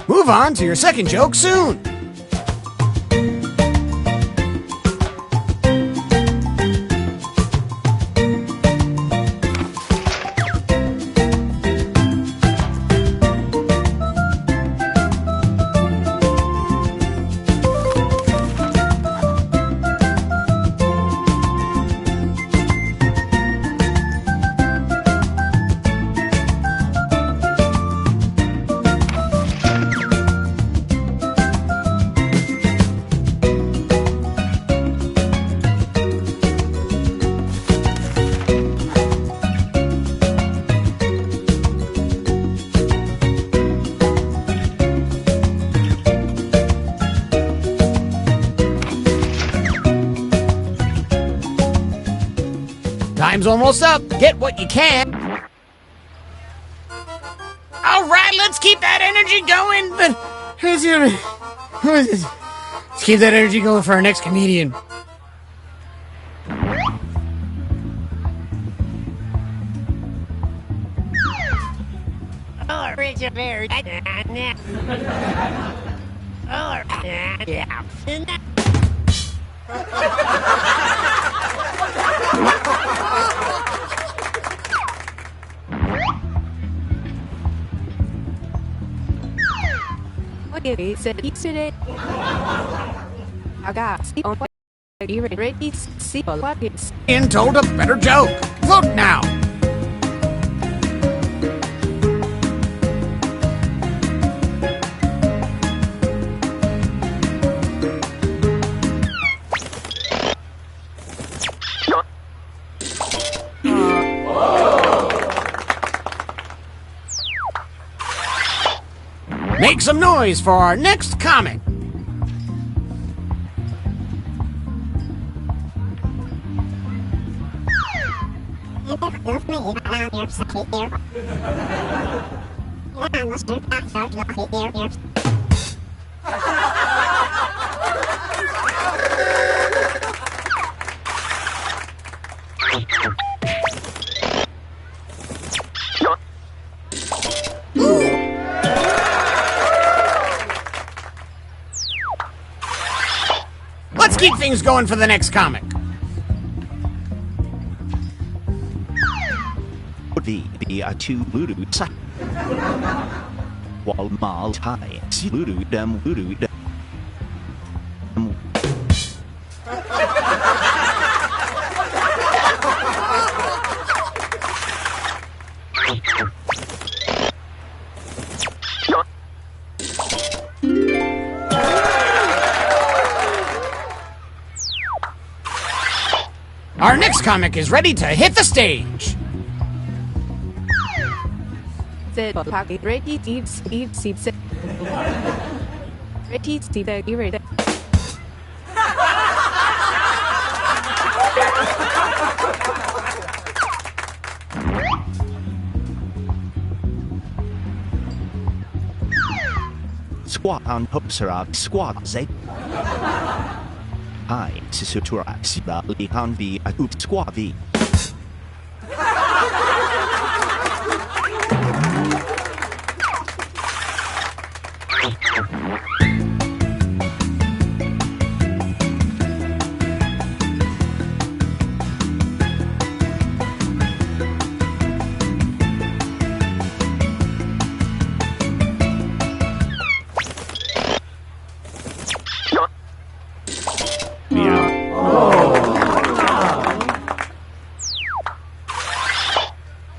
Move on to your second joke soon. Time's almost up. Get what you can. All right, let's keep that energy going. But let's keep that energy going for our next comedian. Oh, Richard Bear. Oh, yeah. What said yesterday? I got see on what you ready see what is. Ian told a better joke. Vote now. Make some noise for our next comic. Let's keep things going for the next comic. The two lulu sa wal mal tai si lulu dem lulu dem. Our next comic is ready to hit the stage. squat on Popsera squat Z. Hi, Sisutura Siba Lihan V Oop Squat V.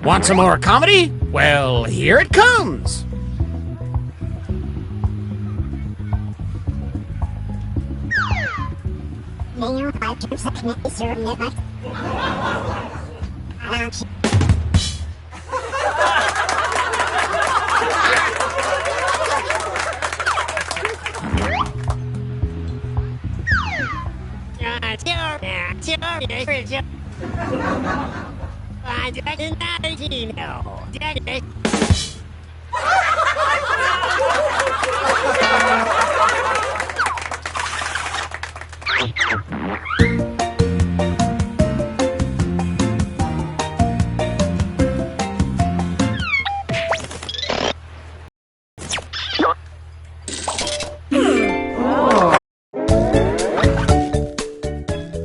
Want some more comedy? Well, here it comes!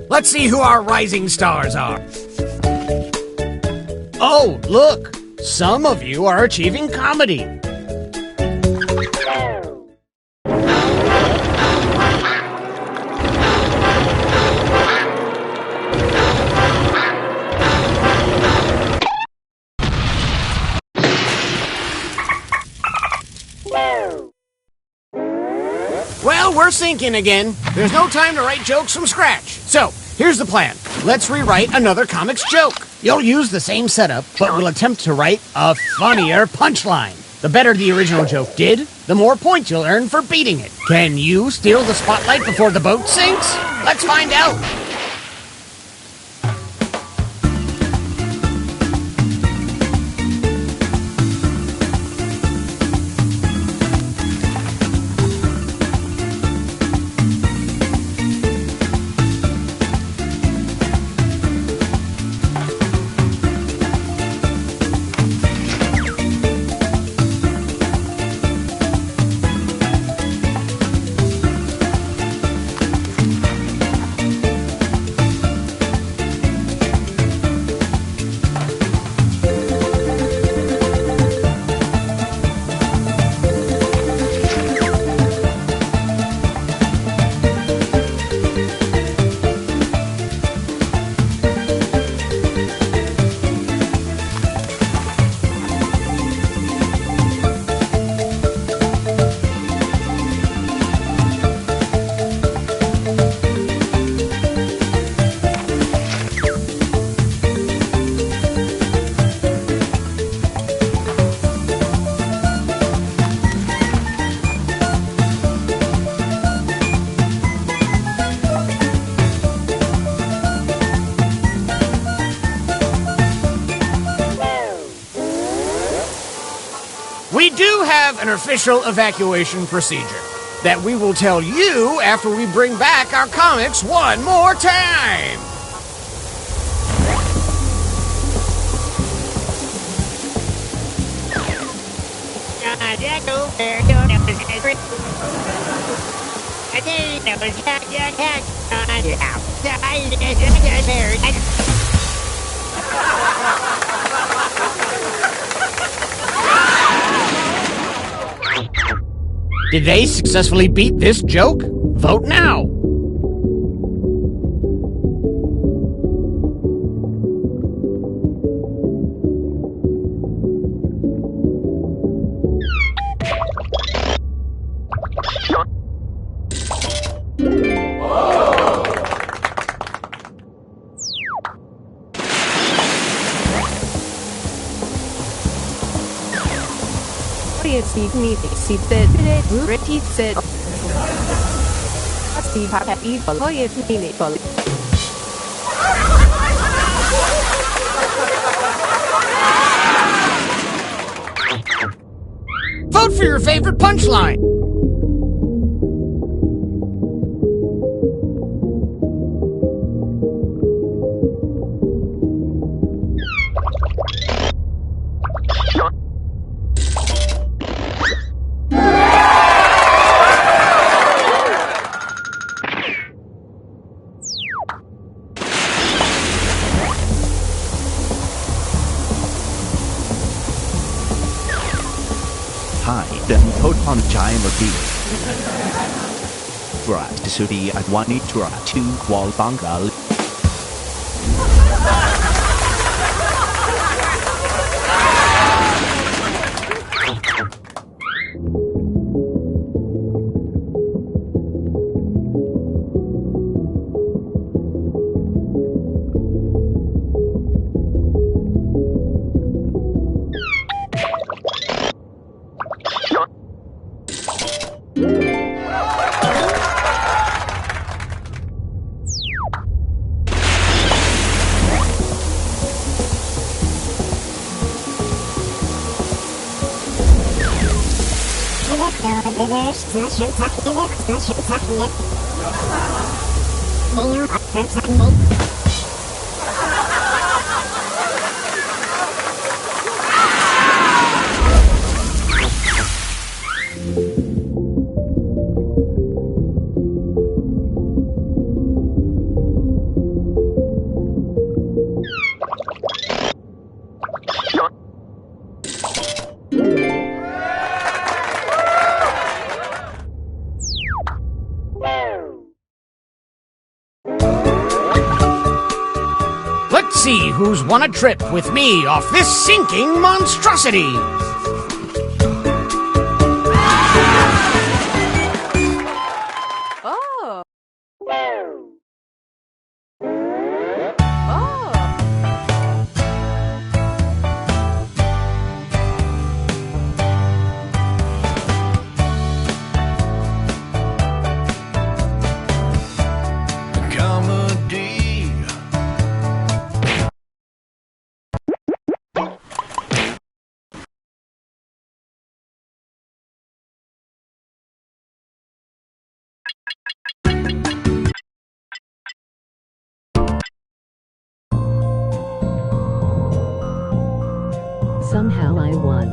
Let's see who our rising stars are. Oh, look! Some of you are achieving comedy. Well, we're sinking again. There's no time to write jokes from scratch. So, here's the plan. Let's rewrite another comics joke. You'll use the same setup, but we'll attempt to write a funnier punchline. The better the original joke did, the more points you'll earn for beating it. Can you steal the spotlight before the boat sinks? Let's find out. We do have an official evacuation procedure that we will tell you after we bring back our comics one more time. Did they successfully beat this joke? Vote now! Vote for your favorite punchline! Then put on giant deep. Right, Sudi at 1 2 wall bangal. Let's see who's won a trip with me off this sinking monstrosity. Oh. Comedy. Somehow I won.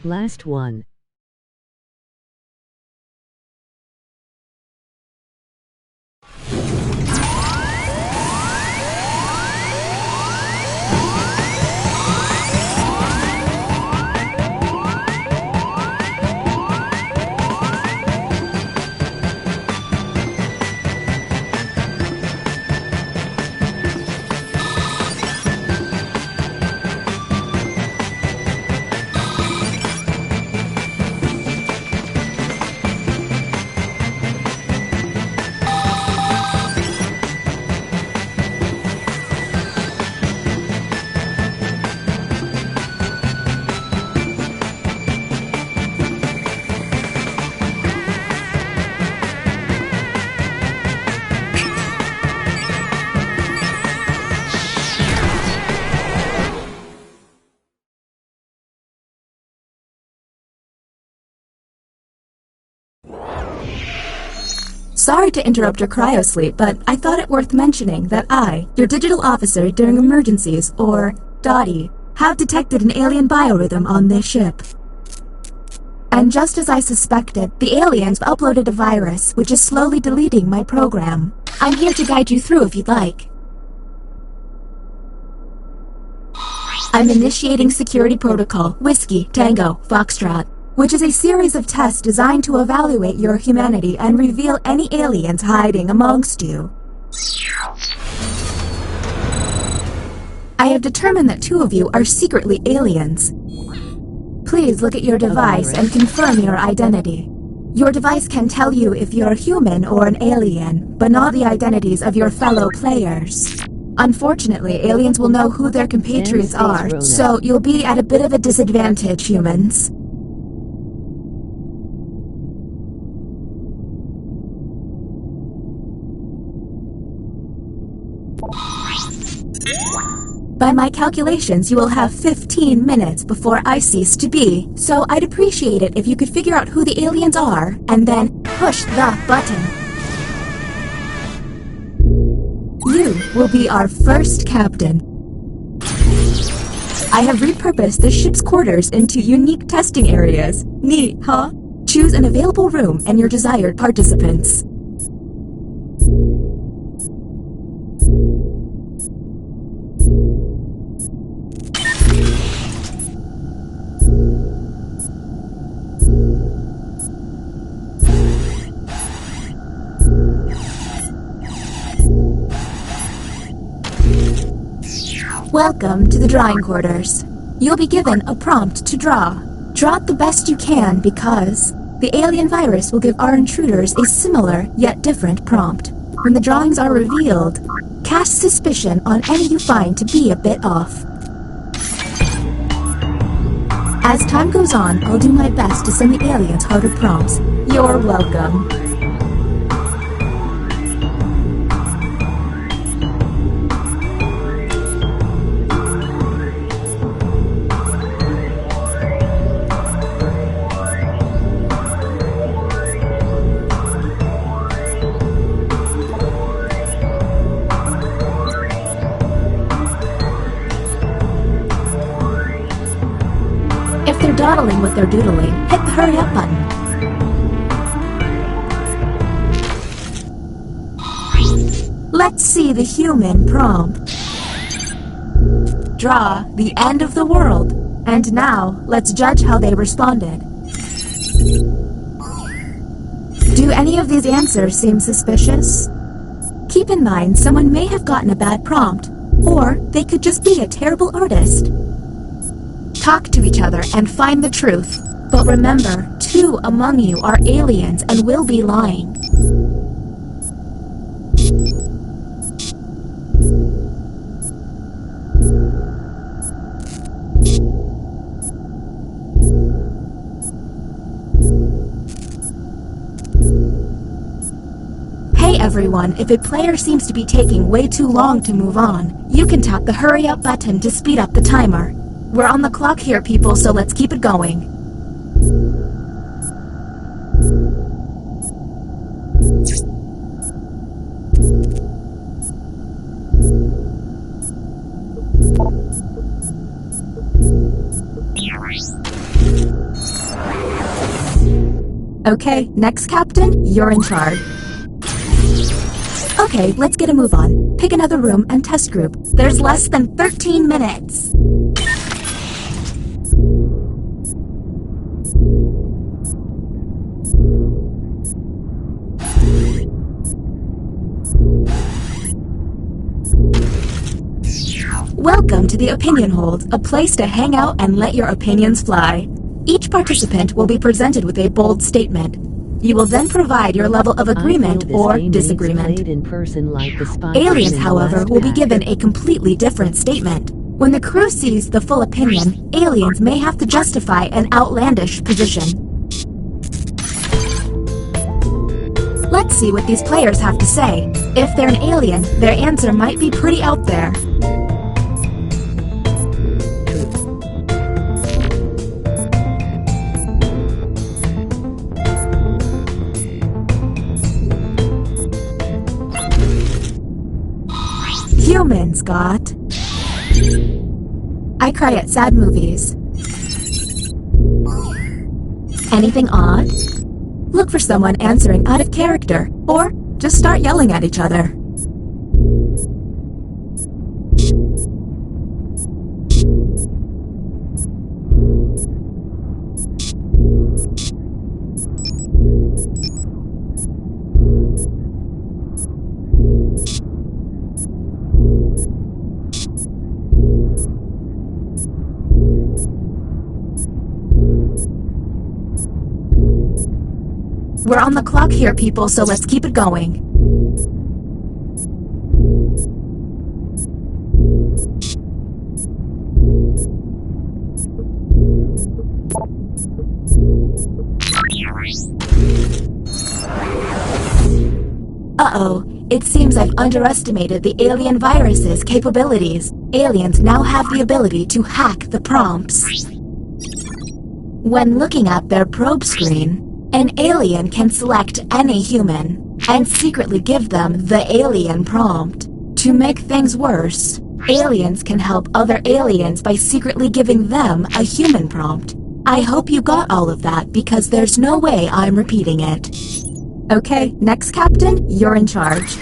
Last one. Sorry to interrupt your cryosleep, but I thought it worth mentioning that I, your digital officer during emergencies, or DOTI, have detected an alien biorhythm on this ship. And just as I suspected, the aliens uploaded a virus which is slowly deleting my program. I'm here to guide you through if you'd like. I'm initiating security protocol Whiskey Tango Foxtrot, which is a series of tests designed to evaluate your humanity and reveal any aliens hiding amongst you. I have determined that 2 of you are secretly aliens. Please look at your device and confirm your identity. Your device can tell you if you're human or an alien, but not the identities of your fellow players. Unfortunately, aliens will know who their compatriots are, so you'll be at a bit of a disadvantage, humans. By my calculations, you will have 15 minutes before I cease to be, so I'd appreciate it if you could figure out who the aliens are, and then push the button. You will be our first captain. I have repurposed the ship's quarters into unique testing areas. Neat, huh? Choose an available room and your desired participants. Welcome to the drawing quarters. You'll be given a prompt to draw. Draw it the best you can because the alien virus will give our intruders a similar yet different prompt. When the drawings are revealed, cast suspicion on any you find to be a bit off. As time goes on, I'll do my best to send the aliens harder prompts. You're welcome. If they're dawdling with their doodling, hit the hurry up button. Let's see the human prompt. Draw the end of the world. And now, let's judge how they responded. Do any of these answers seem suspicious? Keep in mind, someone may have gotten a bad prompt, or they could just be a terrible artist. Talk to each other and find the truth. But remember, 2 among you are aliens and will be lying. Hey everyone, if a player seems to be taking way too long to move on, you can tap the hurry up button to speed up the timer. We're on the clock here, people, so let's keep it going. Okay, next captain, you're in charge. Okay, let's get a move on. Pick another room and test group. There's less than 13 minutes. Welcome to the Opinion Hold, a place to hang out and let your opinions fly. Each participant will be presented with a bold statement. You will then provide your level of agreement or disagreement. Aliens, however, will be given a completely different statement. When the crew sees the full opinion, aliens may have to justify an outlandish position. Let's see what these players have to say. If they're an alien, their answer might be pretty out there. Humans got... I cry at sad movies. Anything odd? Look for someone answering out of character, or just start yelling at each other. We're on the clock here, people, so let's keep it going. Uh-oh. It seems I've underestimated the alien virus's capabilities. Aliens now have the ability to hack the prompts. When looking at their probe screen, an alien can select any human and secretly give them the alien prompt. To make things worse, Aliens can help other aliens by secretly giving them a human prompt. I hope you got all of that because there's no way I'm repeating it. Okay, next Captain, you're in charge.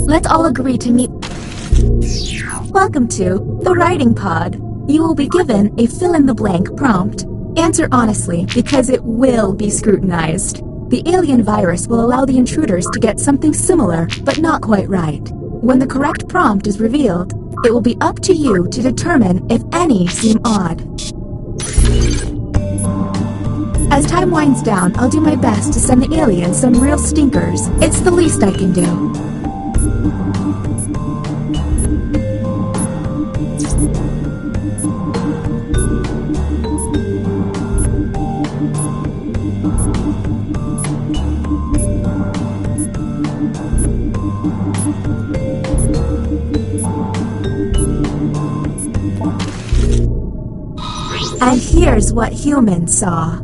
Let's all agree to meet. Welcome to the Writing Pod. You will be given a fill-in-the-blank prompt. Answer honestly, because it will be scrutinized. The alien virus will allow the intruders to get something similar, but not quite right. When the correct prompt is revealed, it will be up to you to determine if any seem odd. As time winds down, I'll do my best to send the aliens some real stinkers. It's the least I can do. And here's what humans saw.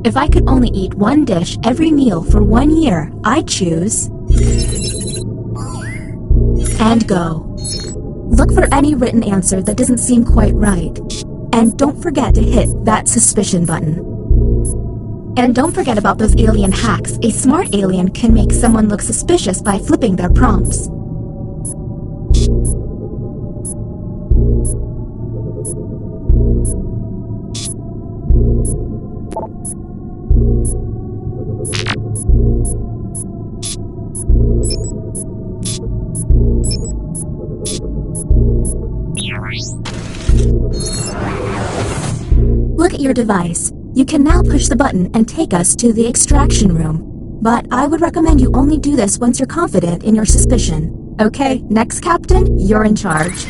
If I could only eat one dish every meal for 1 year, I'd choose... and go. Look for any written answer that doesn't seem quite right. And don't forget to hit that suspicion button. And don't forget about those alien hacks. A smart alien can make someone look suspicious by flipping their prompts. Look at your device. You can now push the button and take us to the extraction room. But I would recommend you only do this once you're confident in your suspicion. Okay, next Captain, you're in charge.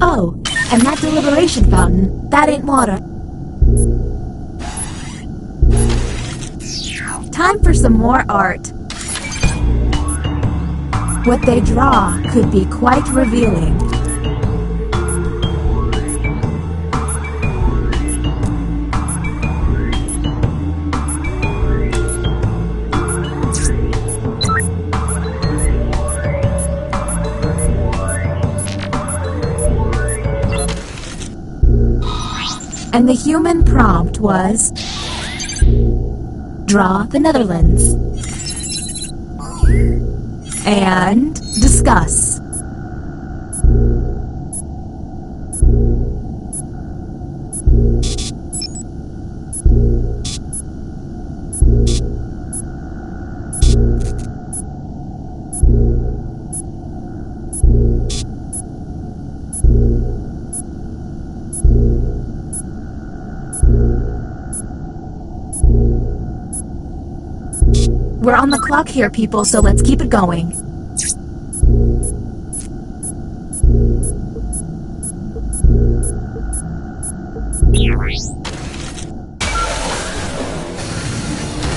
Oh, and that deliberation fountain, that ain't water. Time for some more art. What they draw could be quite revealing. And the human prompt was... draw the Netherlands. And discuss. We're on the clock here, people, so let's keep it going.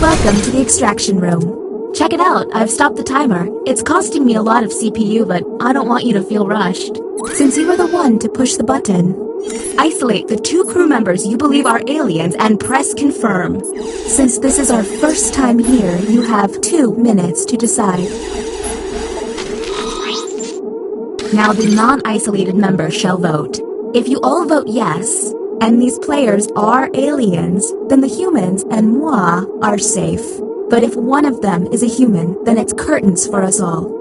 Welcome to the extraction room. Check it out, I've stopped the timer. It's costing me a lot of CPU, but I don't want you to feel rushed. Since you were the one to push the button, isolate the 2 crew members you believe are aliens and press confirm. Since this is our first time here, you have 2 minutes to decide. Now the non-isolated members shall vote. If you all vote yes, and these players are aliens, then the humans and moi are safe. But if one of them is a human, then it's curtains for us all.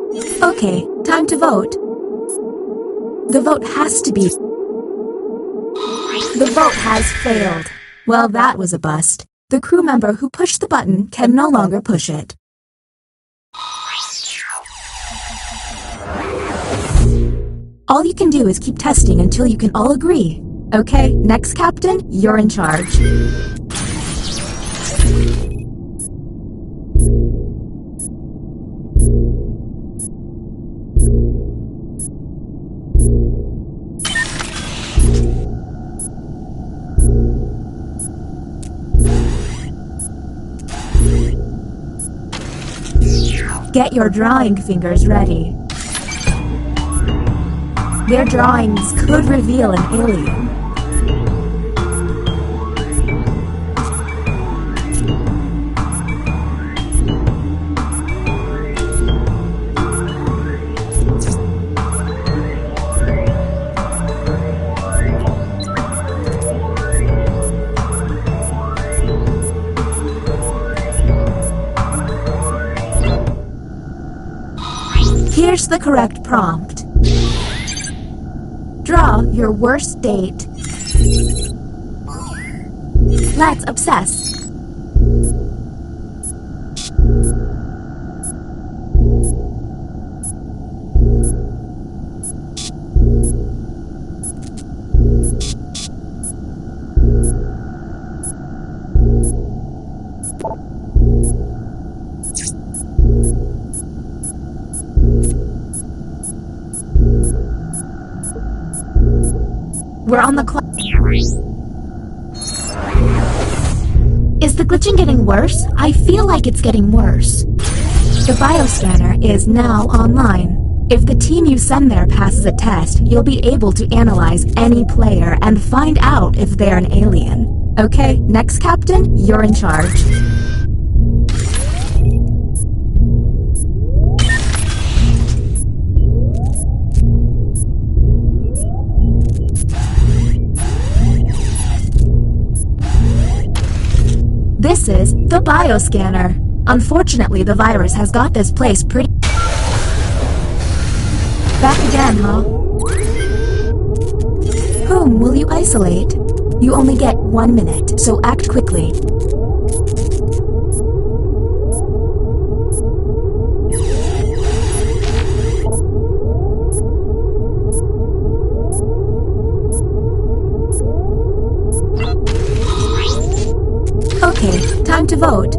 Okay, time to vote. The vote has to be... The vote has failed. Well, that was a bust. The crew member who pushed the button can no longer push it. All you can do is keep testing until you can all agree. Okay, next captain, you're in charge. Get your drawing fingers ready. Their drawings could reveal an alien. Here's the correct prompt. Draw your worst date. Let's obsess. We're on the clock. Is the glitching getting worse? I feel like it's getting worse. The bioscanner is now online. If the team you send there passes a test, you'll be able to analyze any player and find out if they're an alien. Okay, next captain, you're in charge. This is the bioscanner. Unfortunately, the virus has got this place pretty... Back again, huh? Whom will you isolate? You only get 1 minute, so act quickly. Okay, time to vote.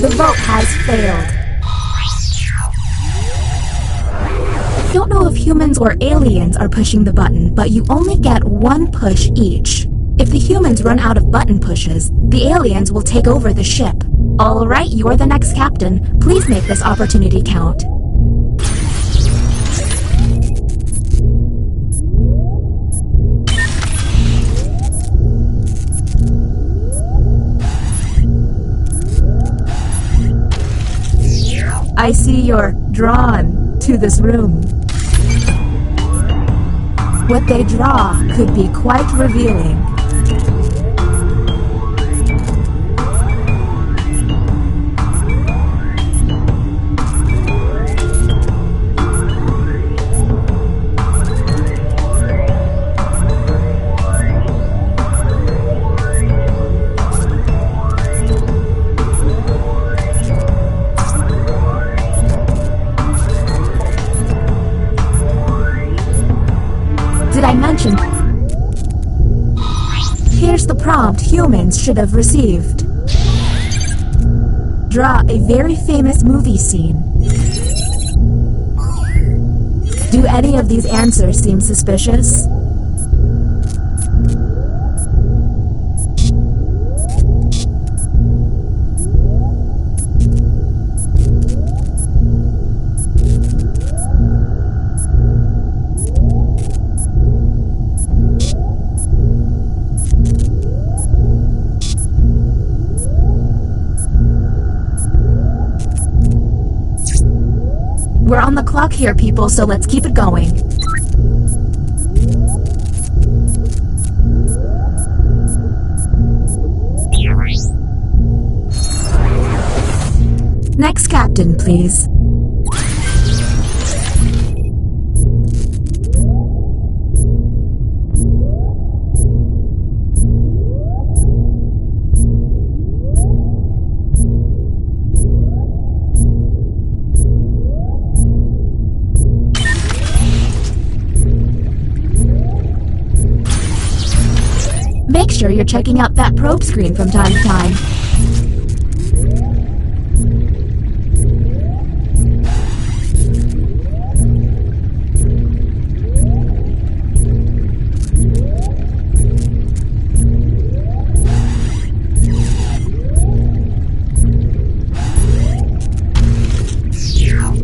The vote has failed. Don't know if humans or aliens are pushing the button, but you only get 1 push each. If the humans run out of button pushes, the aliens will take over the ship. Alright, you're the next captain. Please make this opportunity count. I see you're drawn to this room. What they draw could be quite revealing. Did I mention? Here's the prompt humans should have received. Draw a very famous movie scene. Do any of these answers seem suspicious? We're on the clock here, people, so let's keep it going. Next captain, please. sure you're checking out that probe screen from time to time.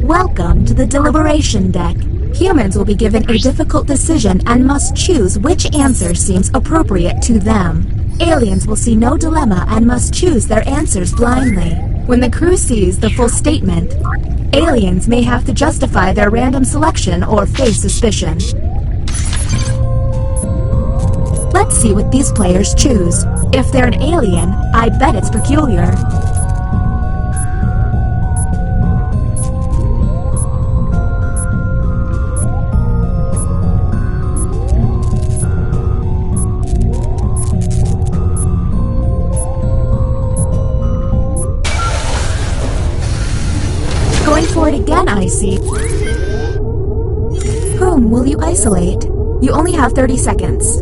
Welcome to the Deliberation Deck. Humans will be given a difficult decision and must choose which answer seems appropriate to them. Aliens will see no dilemma and must choose their answers blindly. When the crew sees the full statement, aliens may have to justify their random selection or face suspicion. Let's see what these players choose. If they're an alien, I bet it's peculiar. Going for it again, I see. Whom will you isolate? You only have 30 seconds.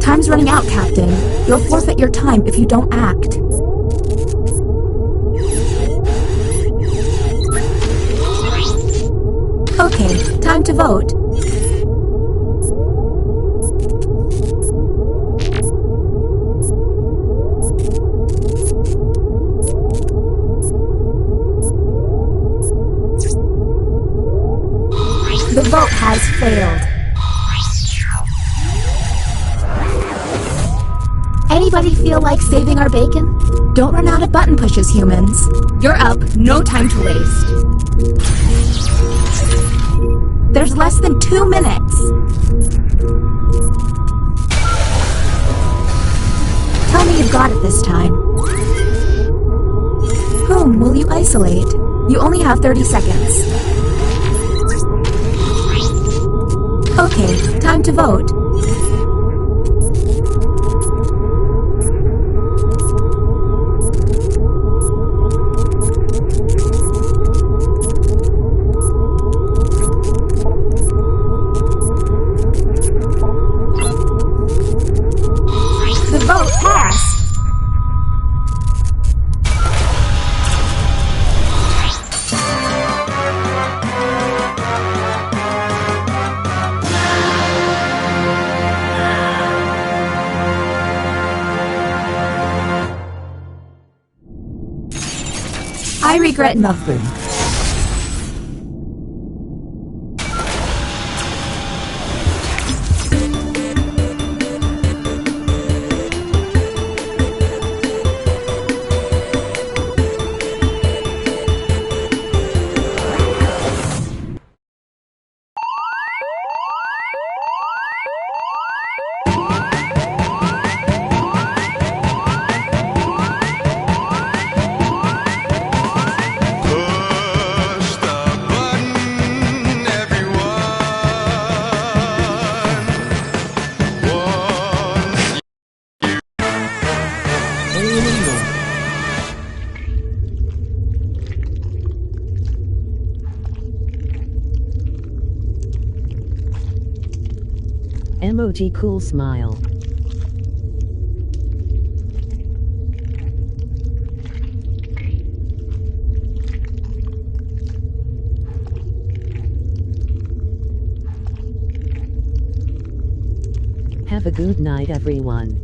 Time's running out, Captain. You'll forfeit your time if you don't act. Okay, time to vote. The vote has failed. Anybody feel like saving our bacon? Don't run out of button pushes, humans. You're up, no time to waste. There's less than 2 minutes. Tell me you've got it this time. Whom will you isolate? You only have 30 seconds. Okay, time to vote. The vote passed. I regret nothing. Emoji cool smile. Have a good night, everyone.